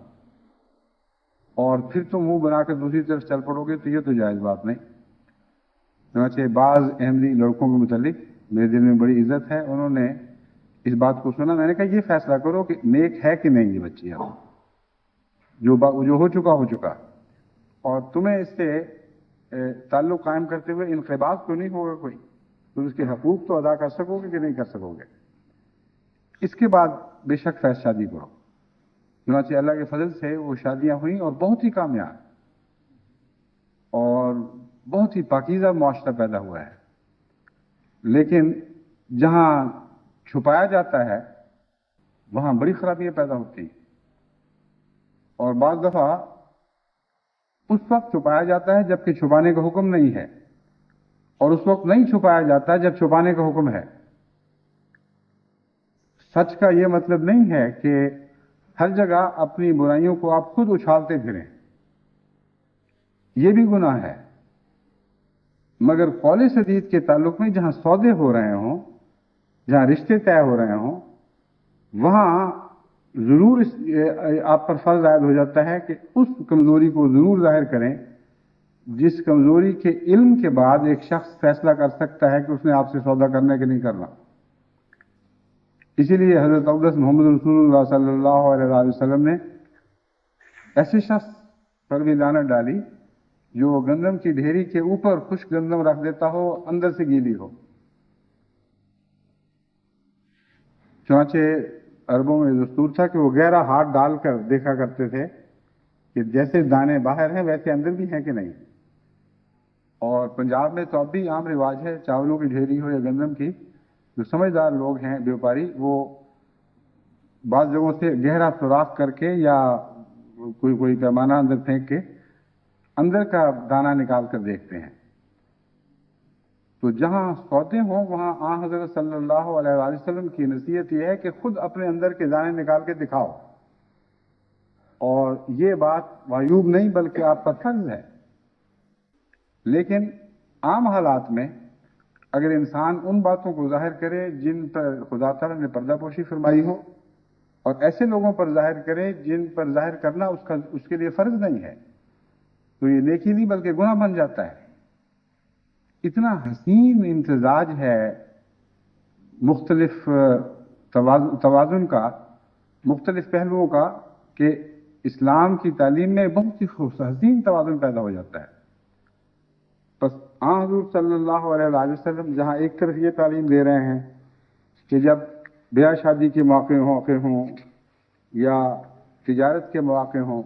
اور پھر تم منہ بنا کر دوسری طرف چل پڑو گے تو یہ تو جائز بات نہیں۔ چنانچہ بعض احمدی لڑکوں کے متعلق میرے دل میں بڑی عزت ہے، انہوں نے اس بات کو سنا، میں نے کہا یہ فیصلہ کرو کہ نیک ہے کہ نہیں یہ بچی، اب جو ہو چکا، اور تمہیں اس سے تعلق قائم کرتے ہوئے انقباض تو نہیں ہوگا کوئی، تم اس کے حقوق تو ادا کر سکو گے کہ نہیں کر سکو گے، اس کے بعد بے شک فیض شادی کرو۔ چنانچہ اللہ کے فضل سے وہ شادیاں ہوئیں اور بہت ہی کامیاب اور بہت ہی پاکیزہ معاشرہ پیدا ہوا ہے۔ لیکن جہاں چھپایا جاتا ہے وہاں بڑی خرابیاں پیدا ہوتی ہیں، اور بعض دفعہ اس وقت چھپایا جاتا ہے جبکہ چھپانے کا حکم نہیں ہے، اور اس وقت نہیں چھپایا جاتا جب چھپانے کا حکم ہے۔ سچ کا یہ مطلب نہیں ہے کہ ہر جگہ اپنی برائیوں کو آپ خود اچھالتے پھریں، یہ بھی گناہ ہے، مگر قول سدید کے تعلق میں جہاں سودے ہو رہے ہوں، جہاں رشتے طے ہو رہے ہوں، وہاں ضرور آپ پر فرض عائد ہو جاتا ہے کہ اس کمزوری کو ضرور ظاہر کریں جس کمزوری کے علم کے بعد ایک شخص فیصلہ کر سکتا ہے کہ اس نے آپ سے سودا کرنا ہے کہ نہیں کرنا۔ اسی لیے حضرت اقدس محمد رسول اللہ صلی اللہ علیہ وسلم نے ایسے شخص پر بھی لعنت ڈالی جو گندم کی ڈھیری کے اوپر خشک گندم رکھ دیتا ہو، اندر سے گیلی ہو۔ چنانچہ عربوں میں دستور تھا کہ وہ گہرا ہاتھ ڈال کر دیکھا کرتے تھے کہ جیسے دانے باہر ہیں ویسے اندر بھی ہیں کہ نہیں۔ اور پنجاب میں تو اب بھی عام رواج ہے، چاولوں کی ڈھیری ہو یا گندم کی، جو سمجھدار لوگ ہیں بیوپاری، وہ بعض جگہوں سے گہرا سوراخ کر کے یا کوئی پیمانہ اندر پھینک کے اندر کا دانہ نکال کر دیکھتے ہیں۔ تو جہاں سودے ہوں وہاں آن حضرت صلی اللہ علیہ وسلم کی نصیحت یہ ہے کہ خود اپنے اندر کے دانے نکال کے دکھاؤ، اور یہ بات معیوب نہیں بلکہ آپ کا فرض ہے۔ لیکن عام حالات میں اگر انسان ان باتوں کو ظاہر کرے جن پر خدا تعالیٰ نے پردہ پوشی فرمائی ہو، اور ایسے لوگوں پر ظاہر کرے جن پر ظاہر کرنا اس کے لیے فرض نہیں ہے، تو یہ نیکی نہیں بلکہ گناہ بن جاتا ہے۔ اتنا حسین امتزاج ہے مختلف توازن کا، مختلف پہلوؤں کا، کہ اسلام کی تعلیم میں بہت ہی حسین توازن پیدا ہو جاتا ہے۔ بس حضور صلی اللہ علیہ وسلم جہاں ایک طرف یہ تعلیم دے رہے ہیں کہ جب بیاہ شادی کے موقع ہوں یا تجارت کے مواقع ہوں،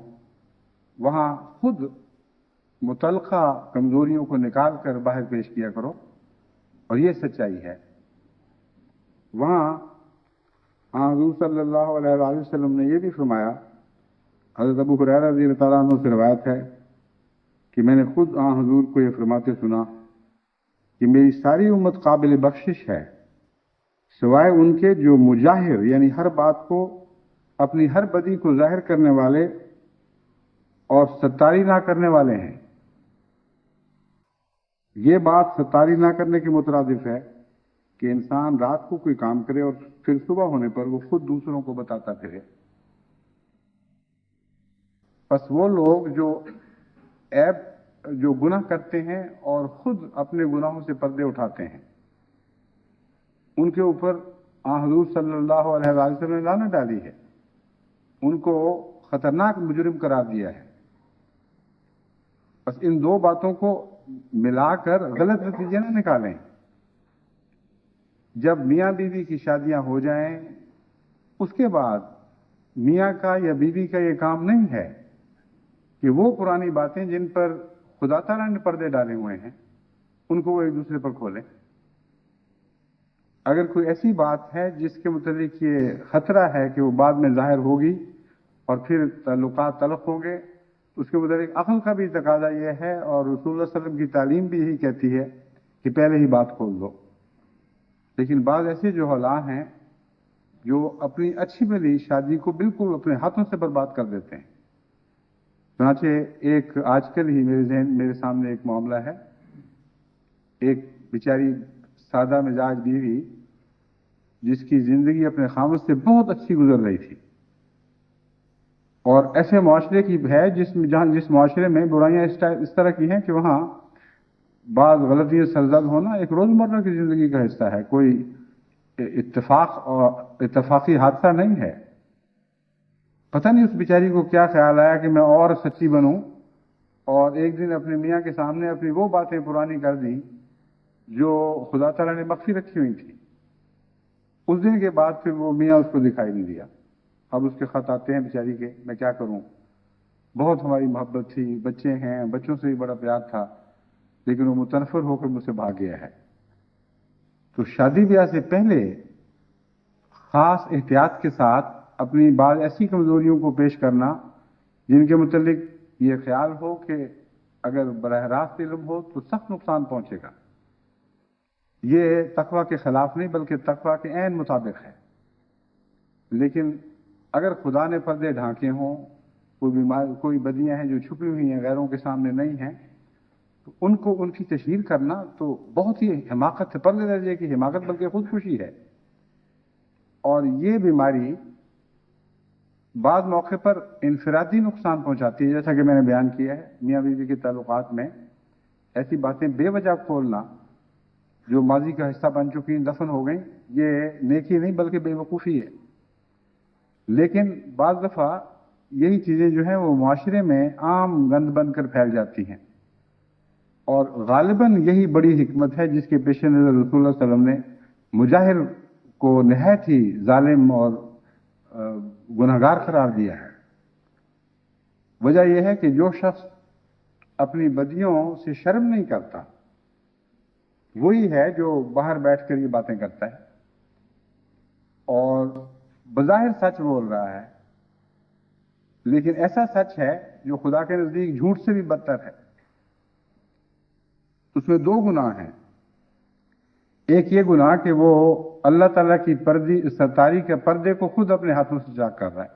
وہاں خود متعلقہ کمزوریوں کو نکال کر باہر پیش کیا کرو، اور یہ سچائی ہے۔ وہاں حضور صلی اللہ علیہ وسلم نے یہ بھی فرمایا، حضرت ابو ہریرہ رضی اللہ تعالیٰ عنہ سے روایت ہے کہ میں نے خود حضور کو یہ فرماتے سنا کہ میری ساری امت قابل بخشش ہے سوائے ان کے جو مجاہر، یعنی ہر بات کو، اپنی ہر بدی کو ظاہر کرنے والے اور ستاری نہ کرنے والے ہیں. یہ بات ستاری نہ کرنے کے مترادف ہے کہ انسان رات کو کوئی کام کرے اور پھر صبح ہونے پر وہ خود دوسروں کو بتاتا پھرے. بس وہ لوگ جو گناہ کرتے ہیں اور خود اپنے گناہوں سے پردے اٹھاتے ہیں، ان کے اوپر حضور صلی اللہ علیہ وسلم نے لعنت ڈالی ہے، ان کو خطرناک مجرم قرار دیا ہے. بس ان دو باتوں کو ملا کر غلط نتیجے نہ نکالیں. جب میاں بیوی کی شادیاں ہو جائیں، اس کے بعد میاں کا یا بیوی کا یہ کام نہیں ہے کہ وہ پرانی باتیں جن پر خدا تعالیٰ نے پردے ڈالے ہوئے ہیں ان کو وہ ایک دوسرے پر کھولیں. اگر کوئی ایسی بات ہے جس کے متعلق یہ خطرہ ہے کہ وہ بعد میں ظاہر ہوگی اور پھر تعلقات تلخ ہوں گے، اس کے متعلق عقل کا بھی تقاضا یہ ہے، اور رسول اللہ صلی اللہ علیہ وسلم کی تعلیم بھی یہی کہتی ہے کہ پہلے ہی بات کھول دو. لیکن بعض ایسے جوہلاء ہیں جو اپنی اچھی بھلی شادی کو بالکل اپنے ہاتھوں سے برباد کر دیتے ہیں. چنانچہ ایک آج کل ہی میرے سامنے ایک معاملہ ہے. ایک بیچاری سادہ مزاج بیوی جس کی زندگی اپنے خاوند سے بہت اچھی گزر رہی تھی، اور ایسے معاشرے کی ہے جس معاشرے میں برائیاں اس طرح کی ہیں کہ وہاں بعض غلطیاں سرزد ہونا ایک روزمرہ کی زندگی کا حصہ ہے، کوئی اتفاقی حادثہ نہیں ہے. پتہ نہیں اس بیچاری کو کیا خیال آیا کہ میں اور سچی بنوں، اور ایک دن اپنے میاں کے سامنے اپنی وہ باتیں پرانی کر دیں جو خدا تعالیٰ نے مخفی رکھی ہوئی تھی. اس دن کے بعد پھر وہ میاں اس کو دکھائی نہیں دیا. اب اس کے خط آتے ہیں بیچاری کے، میں کیا کروں، بہت ہماری محبت تھی، بچے ہیں، بچوں سے بھی بڑا پیار تھا، لیکن وہ متنفر ہو کر مجھ سے بھاگ گیا ہے. تو شادی بیاہ سے پہلے خاص احتیاط کے ساتھ اپنی بعض ایسی کمزوریوں کو پیش کرنا جن کے متعلق یہ خیال ہو کہ اگر براہ راست علم ہو تو سخت نقصان پہنچے گا. یہ تقوی کے خلاف نہیں بلکہ تقوی کے عین مطابق ہے. لیکن اگر خدا نے پردے ڈھانکے ہوں، کوئی بدیاں ہیں جو چھپی ہوئی ہیں، غیروں کے سامنے نہیں ہیں، تو ان کی تشہیر کرنا تو بہت ہی حماقت ہے، پرلے درجے کی حماقت بلکہ خودکشی ہے. اور یہ بیماری بعض موقع پر انفرادی نقصان پہنچاتی ہے، جیسا کہ میں نے بیان کیا ہے. میاں بیوی کے تعلقات میں ایسی باتیں بے وجہ کھولنا جو ماضی کا حصہ بن چکی دفن ہو گئیں، یہ نیکی نہیں بلکہ بے وقوفی ہے. لیکن بعض دفعہ یہی چیزیں جو ہیں وہ معاشرے میں عام گند بن کر پھیل جاتی ہیں، اور غالباً یہی بڑی حکمت ہے جس کے پیش نظر رسول اللہ صلی اللہ علیہ وسلم نے مجاہر کو نہایت ہی ظالم اور گنہگار قرار دیا ہے. وجہ یہ ہے کہ جو شخص اپنی بدیوں سے شرم نہیں کرتا وہی ہے جو باہر بیٹھ کر یہ باتیں کرتا ہے اور بظاہر سچ بول رہا ہے، لیکن ایسا سچ ہے جو خدا کے نزدیک جھوٹ سے بھی بدتر ہے. اس میں دو گناہ ہیں. ایک یہ گناہ کہ وہ اللہ تعالیٰ کی ستاری کے پردے کو خود اپنے ہاتھوں سے چاک کر رہا ہے،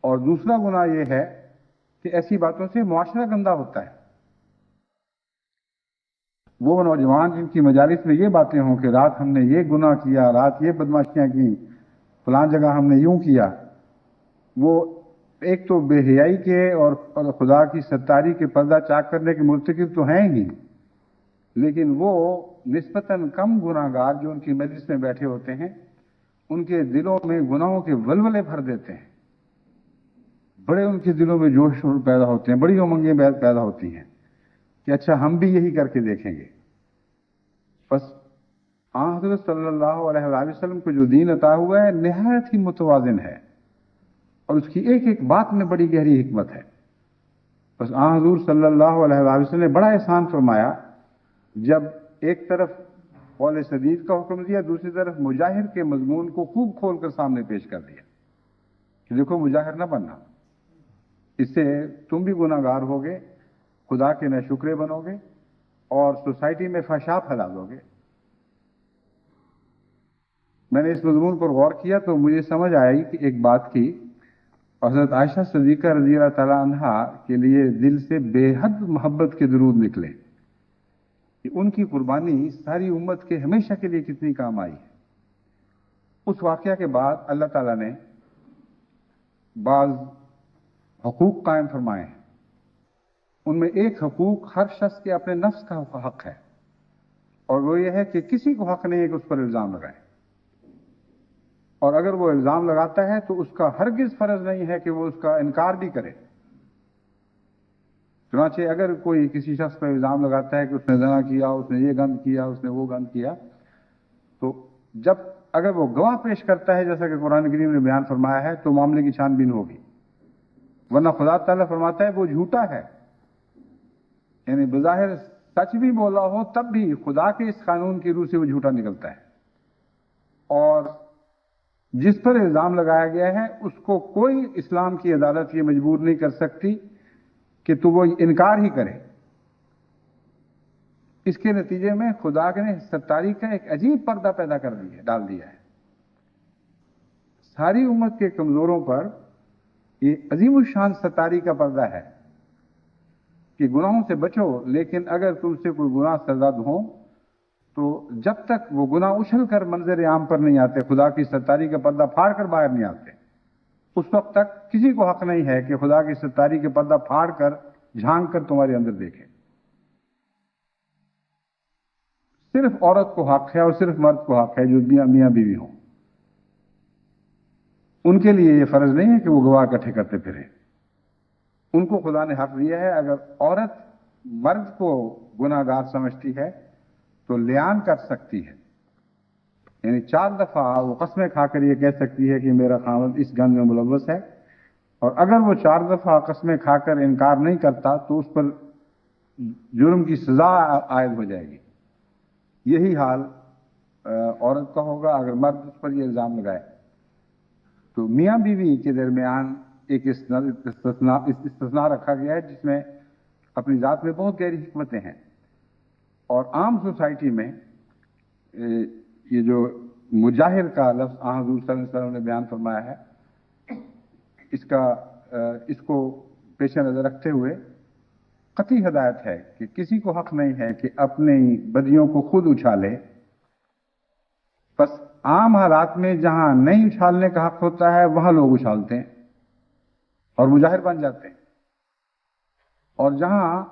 اور دوسرا گناہ یہ ہے کہ ایسی باتوں سے معاشرہ گندہ ہوتا ہے. وہ نوجوان جن کی مجالس میں یہ باتیں ہوں کہ رات ہم نے یہ گناہ کیا، رات یہ بدماشیاں کی، فلان جگہ ہم نے یوں کیا، وہ ایک تو بے حیائی کے اور خدا کی ستاری کے پردہ چاک کرنے کے مرتکب تو ہیں ہی، لیکن وہ نسبتاً کم گناہ گار جو ان کی مجلس میں بیٹھے ہوتے ہیں ان کے دلوں میں گناہوں کے ولولے بھر دیتے ہیں. بڑے ان کے دلوں میں جوش پیدا ہوتے ہیں، بڑی امنگیں پیدا ہوتی ہیں کہ اچھا ہم بھی یہی کر کے دیکھیں گے. بس حضرت صلی اللہ علیہ وآلہ وسلم کو جو دین عطا ہوا ہے نہایت ہی متوازن ہے، اور اس کی ایک ایک بات میں بڑی گہری حکمت ہے. بس حضور صلی اللہ علیہ وآلہ وسلم نے بڑا احسان فرمایا جب ایک طرف قول سدید کا حکم دیا، دوسری طرف مجاہر کے مضمون کو خوب کھول کر سامنے پیش کر دیا کہ دیکھو مجاہر نہ بننا، اس سے تم بھی گناہ گار ہوگے، خدا کے ناشکرے بنو گے اور سوسائٹی میں فحشا پھیلا دو گے. میں نے اس مضمون پر غور کیا تو مجھے سمجھ آئی کہ ایک بات کی حضرت عائشہ صدیقہ رضی اللہ تعالیٰ عنہا کے لیے دل سے بے حد محبت کے درود نکلے کہ ان کی قربانی ساری امت کے ہمیشہ کے لیے کتنی کام آئی ہے۔ اس واقعہ کے بعد اللہ تعالیٰ نے بعض حقوق قائم فرمائے ہیں۔ ان میں ایک حقوق ہر شخص کے اپنے نفس کا حق ہے، اور وہ یہ ہے کہ کسی کو حق نہیں ہے کہ اس پر الزام لگائے، اور اگر وہ الزام لگاتا ہے تو اس کا ہرگز فرض نہیں ہے کہ وہ اس کا انکار بھی کرے۔ چنانچہ اگر کوئی کسی شخص پر الزام لگاتا ہے کہ اس نے زنا کیا، اس نے یہ گند کیا، اس نے وہ گند کیا، تو اگر وہ گواہ پیش کرتا ہے جیسا کہ قرآن کریم نے بیان فرمایا ہے تو معاملے کی چھان بین ہوگی، ورنہ خدا تعالیٰ فرماتا ہے وہ جھوٹا ہے، یعنی بظاہر سچ بھی بولا ہو تب بھی خدا کے اس قانون کی روح سے وہ جھوٹا نکلتا ہے، اور جس پر الزام لگایا گیا ہے اس کو کوئی اسلام کی عدالت یہ مجبور نہیں کر سکتی کہ تو وہ انکار ہی کرے۔ اس کے نتیجے میں خدا نے ستاری کا ایک عجیب پردہ پیدا ڈال دیا ہے۔ ساری امت کے کمزوروں پر یہ عظیم الشان ستاری کا پردہ ہے کہ گناہوں سے بچو، لیکن اگر تم سے کوئی گناہ سرزد ہو تو جب تک وہ گناہ اچھل کر منظر عام پر نہیں آتے، خدا کی ستاری کا پردہ پھاڑ کر باہر نہیں آتے، اس وقت تک کسی کو حق نہیں ہے کہ خدا کی ستاری کا پردہ پھاڑ کر جھانک کر تمہارے اندر دیکھے۔ صرف عورت کو حق ہے اور صرف مرد کو حق ہے جو میاں بیوی ہوں، ان کے لیے یہ فرض نہیں ہے کہ وہ گواہ اکٹھے کرتے پھریں۔ ان کو خدا نے حق دیا ہے، اگر عورت مرد کو گناہ گار سمجھتی ہے تو لیان کر سکتی ہے، یعنی 4 دفعہ وہ قسمیں کھا کر یہ کہہ سکتی ہے کہ میرا خاوند اس گند میں ملوث ہے، اور اگر وہ 4 دفعہ قسمیں کھا کر انکار نہیں کرتا تو اس پر جرم کی سزا عائد ہو جائے گی۔ یہی حال عورت کا ہوگا اگر مرد اس پر یہ الزام لگائے۔ تو میاں بیوی کے درمیان ایک استثناء رکھا گیا ہے جس میں اپنی ذات میں بہت گہری حکمتیں ہیں، اور عام سوسائٹی میں یہ جو مجاہر کا لفظ حضور صلی اللہ علیہ وسلم نے بیان فرمایا ہے، اس کو پیش نظر رکھتے ہوئے قطعی ہدایت ہے کہ کسی کو حق نہیں ہے کہ اپنی بدیوں کو خود اچھالے، بس عام حالات میں جہاں نہیں اچھالنے کا حق ہوتا ہے وہاں لوگ اچھالتے ہیں اور مجاہر بن جاتے ہیں، اور جہاں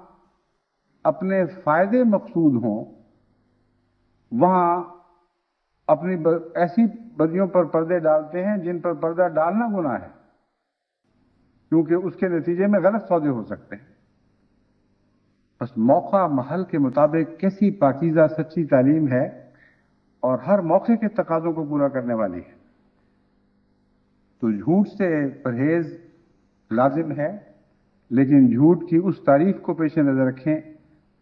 اپنے فائدے مقصود ہوں وہاں اپنی ایسی بدیوں پر پردے ڈالتے ہیں جن پر پردہ ڈالنا گناہ ہے، کیونکہ اس کے نتیجے میں غلط سودے ہو سکتے ہیں۔ بس موقع محل کے مطابق کیسی پاکیزہ سچی تعلیم ہے اور ہر موقع کے تقاضوں کو پورا کرنے والی ہے۔ تو جھوٹ سے پرہیز لازم ہے، لیکن جھوٹ کی اس تعریف کو پیش نظر رکھیں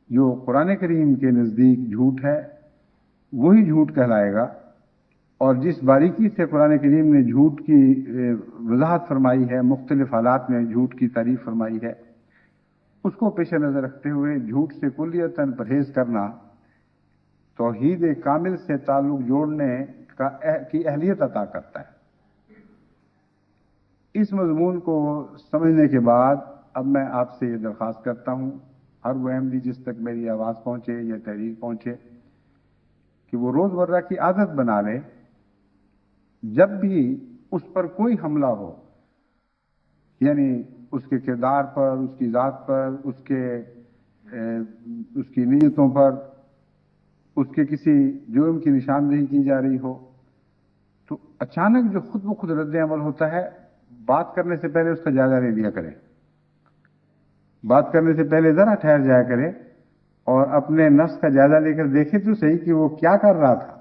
جو قرآن کریم کے نزدیک جھوٹ ہے، وہی جھوٹ کہلائے گا، اور جس باریکی سے قرآن کریم نے جھوٹ کی وضاحت فرمائی ہے، مختلف حالات میں جھوٹ کی تعریف فرمائی ہے، اس کو پیش نظر رکھتے ہوئے جھوٹ سے کلیتاً پرہیز کرنا توحید کامل سے تعلق جوڑنے کی اہلیت عطا کرتا ہے۔ اس مضمون کو سمجھنے کے بعد اب میں آپ سے یہ درخواست کرتا ہوں، ہر وہ احمدی جس تک میری آواز پہنچے یا تحریر پہنچے، کہ وہ روزمرہ کی عادت بنا لے جب بھی اس پر کوئی حملہ ہو، یعنی اس کے کردار پر، اس کی ذات پر، اس کی نیتوں پر، اس کے کسی جرم کی نشاندہی کی جا رہی ہو، تو اچانک جو خود بخود رد عمل ہوتا ہے، بات کرنے سے پہلے اس کا جائزہ لے لیا کرے، بات کرنے سے پہلے ذرا ٹھہر جایا کرے اور اپنے نفس کا جائزہ لے کر دیکھے تو صحیح کہ وہ کیا کر رہا تھا۔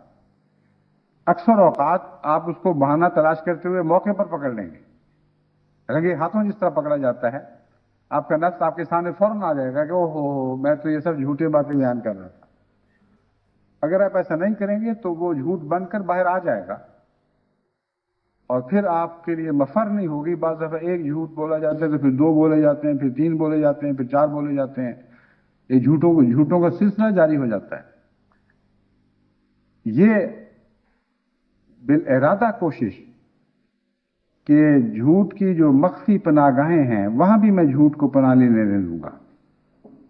اکثر اوقات آپ اس کو بہانہ تلاش کرتے ہوئے موقع پر پکڑ لیں گے، رنگے ہاتھوں جس طرح پکڑا جاتا ہے، آپ کا نفس آپ کے سامنے فوراً آ جائے گا کہ اوہ میں تو یہ سب جھوٹے باتیں بیان کر رہا تھا۔ اگر آپ ایسا نہیں کریں گے تو وہ جھوٹ بن کر باہر آ جائے گا، اور پھر آپ کے لیے مفر نہیں ہوگی۔ بعض دفعہ ایک جھوٹ بولا جاتا ہے تو پھر 2 بولے جاتے ہیں، پھر 3 بولے جاتے ہیں، پھر 4 بولے جاتے ہیں، یہ جھوٹوں کا سلسلہ جاری ہو جاتا ہے۔ یہ بالارادہ کوشش کہ جھوٹ کی جو مخفی پناہ گاہیں ہیں وہاں بھی میں جھوٹ کو پناہ لینے نہیں دوں گا.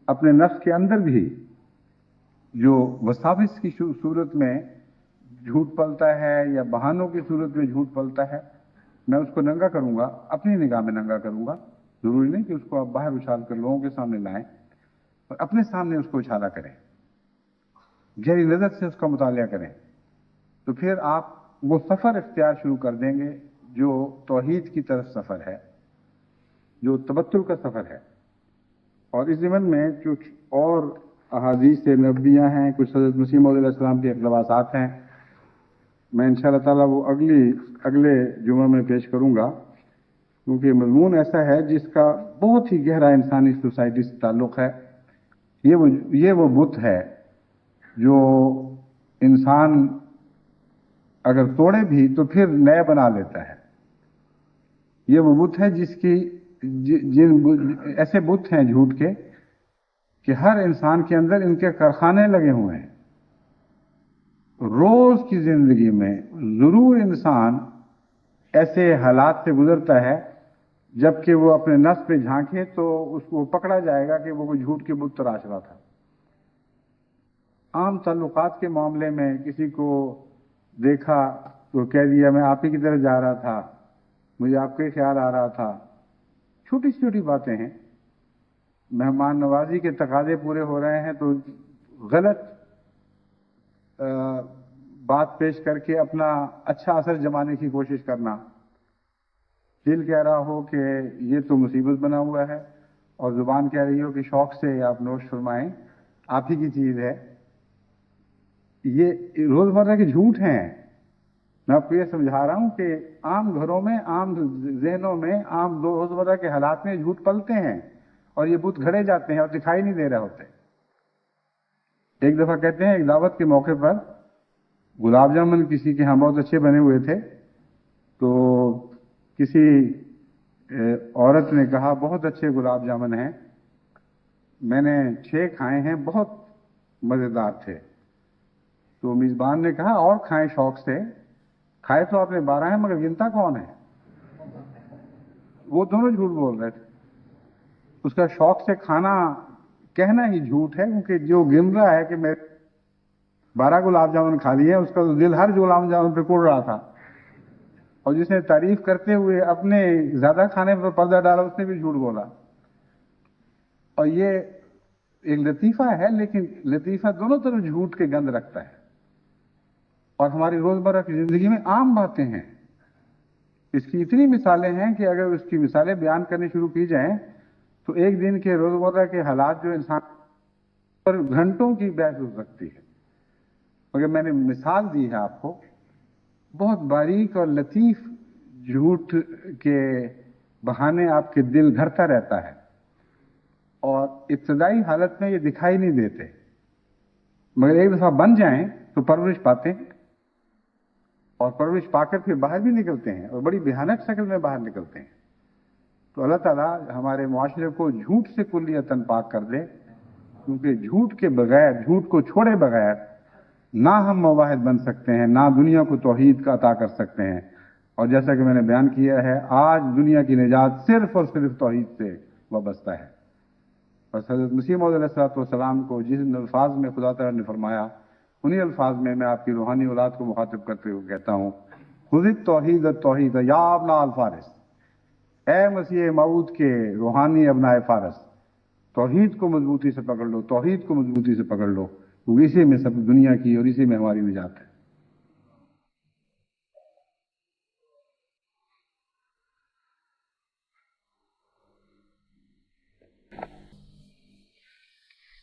اپنے نفس کے اندر بھی جو وساوس کی صورت میں جھوٹ پلتا ہے یا بہانوں کی صورت میں جھوٹ پلتا ہے، میں اس کو ننگا کروں گا، اپنی نگاہ میں ننگا کروں گا. ضروری نہیں کہ اس کو آپ باہر اچھال کر لوگوں کے سامنے لائیں، اور اپنے سامنے اس کو اچھالا کریں، گہری نظر سے اس کا مطالعہ کریں. تو پھر آپ وہ سفر اختیار شروع کر دیں گے جو توحید کی طرف سفر ہے، جو تبتل کا سفر ہے. اور اس ضمن میں کچھ اور احادیث نبویہ ہیں، کچھ حضرت مسیح موعود علیہ السلام کے اقتباسات ہیں. میں انشاءاللہ تعالیٰ وہ اگلے جمعہ میں پیش کروں گا، کیونکہ مضمون ایسا ہے جس کا بہت ہی گہرا انسانی سوسائٹی سے تعلق ہے. یہ وہ بت ہے جو انسان اگر توڑے بھی تو پھر نئے بنا لیتا ہے. یہ وہ بت ہے جس کی ایسے بت ہیں جھوٹ کے کہ ہر انسان کے اندر ان کے کارخانے لگے ہوئے ہیں. روز کی زندگی میں ضرور انسان ایسے حالات سے گزرتا ہے جبکہ وہ اپنے نفس پہ جھانکے تو اس کو پکڑا جائے گا کہ وہ کوئی جھوٹ کے بت تراش رہا تھا. عام تعلقات کے معاملے میں کسی کو دیکھا تو کہہ دیا میں آپ ہی کی طرف جا رہا تھا، مجھے آپ کے خیال آ رہا تھا. چھوٹی چھوٹی باتیں ہیں. مہمان نوازی کے تقاضے پورے ہو رہے ہیں تو غلط بات پیش کر کے اپنا اچھا اثر جمانے کی کوشش کرنا. دل کہہ رہا ہو کہ یہ تو مصیبت بنا ہوا ہے، اور زبان کہہ رہی ہو کہ شوق سے آپ نوش فرمائیں، آپ ہی کی چیز ہے. یہ روزمرہ کے جھوٹ ہیں. میں آپ کو یہ سمجھا رہا ہوں کہ عام گھروں میں، عام ذہنوں میں، عام روزمرہ کے حالات میں جھوٹ پلتے ہیں اور یہ بت گھڑے جاتے ہیں اور دکھائی نہیں دے رہے ہوتے. ایک دفعہ کہتے ہیں ایک دعوت کے موقع پر گلاب جامن کسی کے ہاں بہت اچھے بنے ہوئے تھے، تو کسی عورت نے کہا بہت اچھے گلاب جامن ہیں، میں نے 6 کھائے ہیں، بہت مزیدار تھے. تو میزبان نے کہا اور کھائیں شوق سے. کھائے تو آپ نے 12 ہیں مگر گنتا کون ہے؟ وہ دونوں جھوٹ بول رہے تھے. اس کا شوق سے کھانا کہنا ہی جھوٹ ہے، کیونکہ جو گن رہا ہے کہ میں 12 گلاب جامن کھا لیے، اس کا تو دل ہر گلاب جامن پہ کڑ رہا تھا. اور جس نے تعریف کرتے ہوئے اپنے زیادہ کھانے پر پردہ ڈالا اس نے بھی جھوٹ بولا. اور یہ ایک لطیفہ ہے، لیکن لطیفہ دونوں طرف جھوٹ کے گند رکھتا ہے. اور ہماری روزمرہ کی زندگی میں عام باتیں ہیں. اس کی اتنی مثالیں ہیں کہ اگر اس کی مثالیں بیان کرنی شروع کی جائیں تو ایک دن کے روزمرہ کے حالات جو انسان پر گھنٹوں کی بحث ہو سکتی ہے. مگر میں نے مثال دی ہے آپ کو. بہت باریک اور لطیف جھوٹ کے بہانے آپ کے دل گھرتا رہتا ہے، اور ابتدائی حالت میں یہ دکھائی نہیں دیتے، مگر ایک دفعہ بن جائیں تو پرورش پاتے ہیں، اور پرورش پا کر پھر باہر بھی نکلتے ہیں اور بڑی بھیانک شکل میں باہر نکلتے ہیں. تو اللہ تعالیٰ ہمارے معاشرے کو جھوٹ سے کلیتاً پاک کر دے، کیونکہ جھوٹ کے بغیر، جھوٹ کو چھوڑے بغیر نہ ہم مواحد بن سکتے ہیں، نہ دنیا کو توحید کا عطا کر سکتے ہیں. اور جیسا کہ میں نے بیان کیا ہے، آج دنیا کی نجات صرف اور صرف توحید سے وابستہ ہے. اور حضرت مسیح موعود علیہ السلام کو جن الفاظ میں خدا تعالیٰ نے فرمایا، انہی الفاظ میں میں آپ کی روحانی اولاد کو مخاطب کرتے ہوئے کہتا ہوں، خذ التوحید التوحید یا ابناء الفارس. اے مسیح موعود کے روحانی ابنائے فارس، توحید کو مضبوطی سے پکڑ لو، توحید کو مضبوطی سے پکڑ لو، کیونکہ اسی میں سب دنیا کی اور اسی میں ہماری نجات ہے.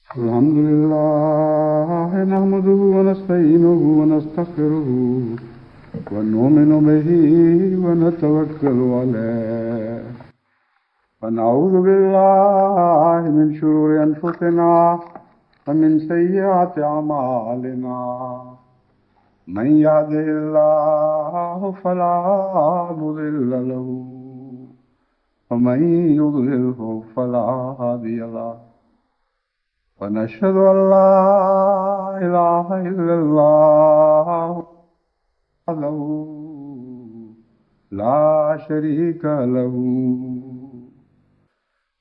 الحمد لله نحمده ونستعينه ونستغفره ونؤمن به ونتوكل عليه ونعوذ بالله من شرور أنفسنا ومن سيئات أعمالنا. من يهده الله فلا مضل له ومن يضلله فلا هادي له. ونشهد أن لا إله إلا الله وحده لا شريك له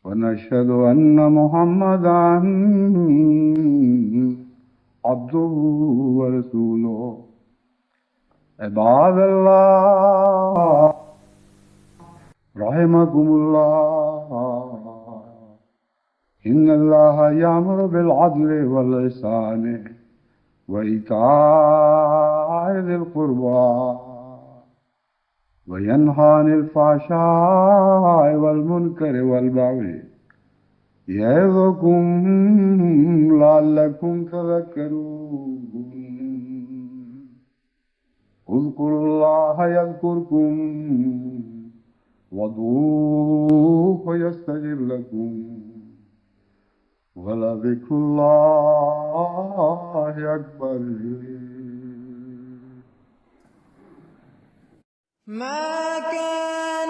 ونشهد أن محمدا عبده ورسوله عباد الله رحمكم الله إن الله يأمر بالعدل والإحسان وإيتاء ذي القربى وينهى عن الفحشاء والمنكر والبغي يعظكم لعلكم تذكرون اذكروا الله يذكركم وادعوه يستجب لكم ولذكر الله أكبر. ما كان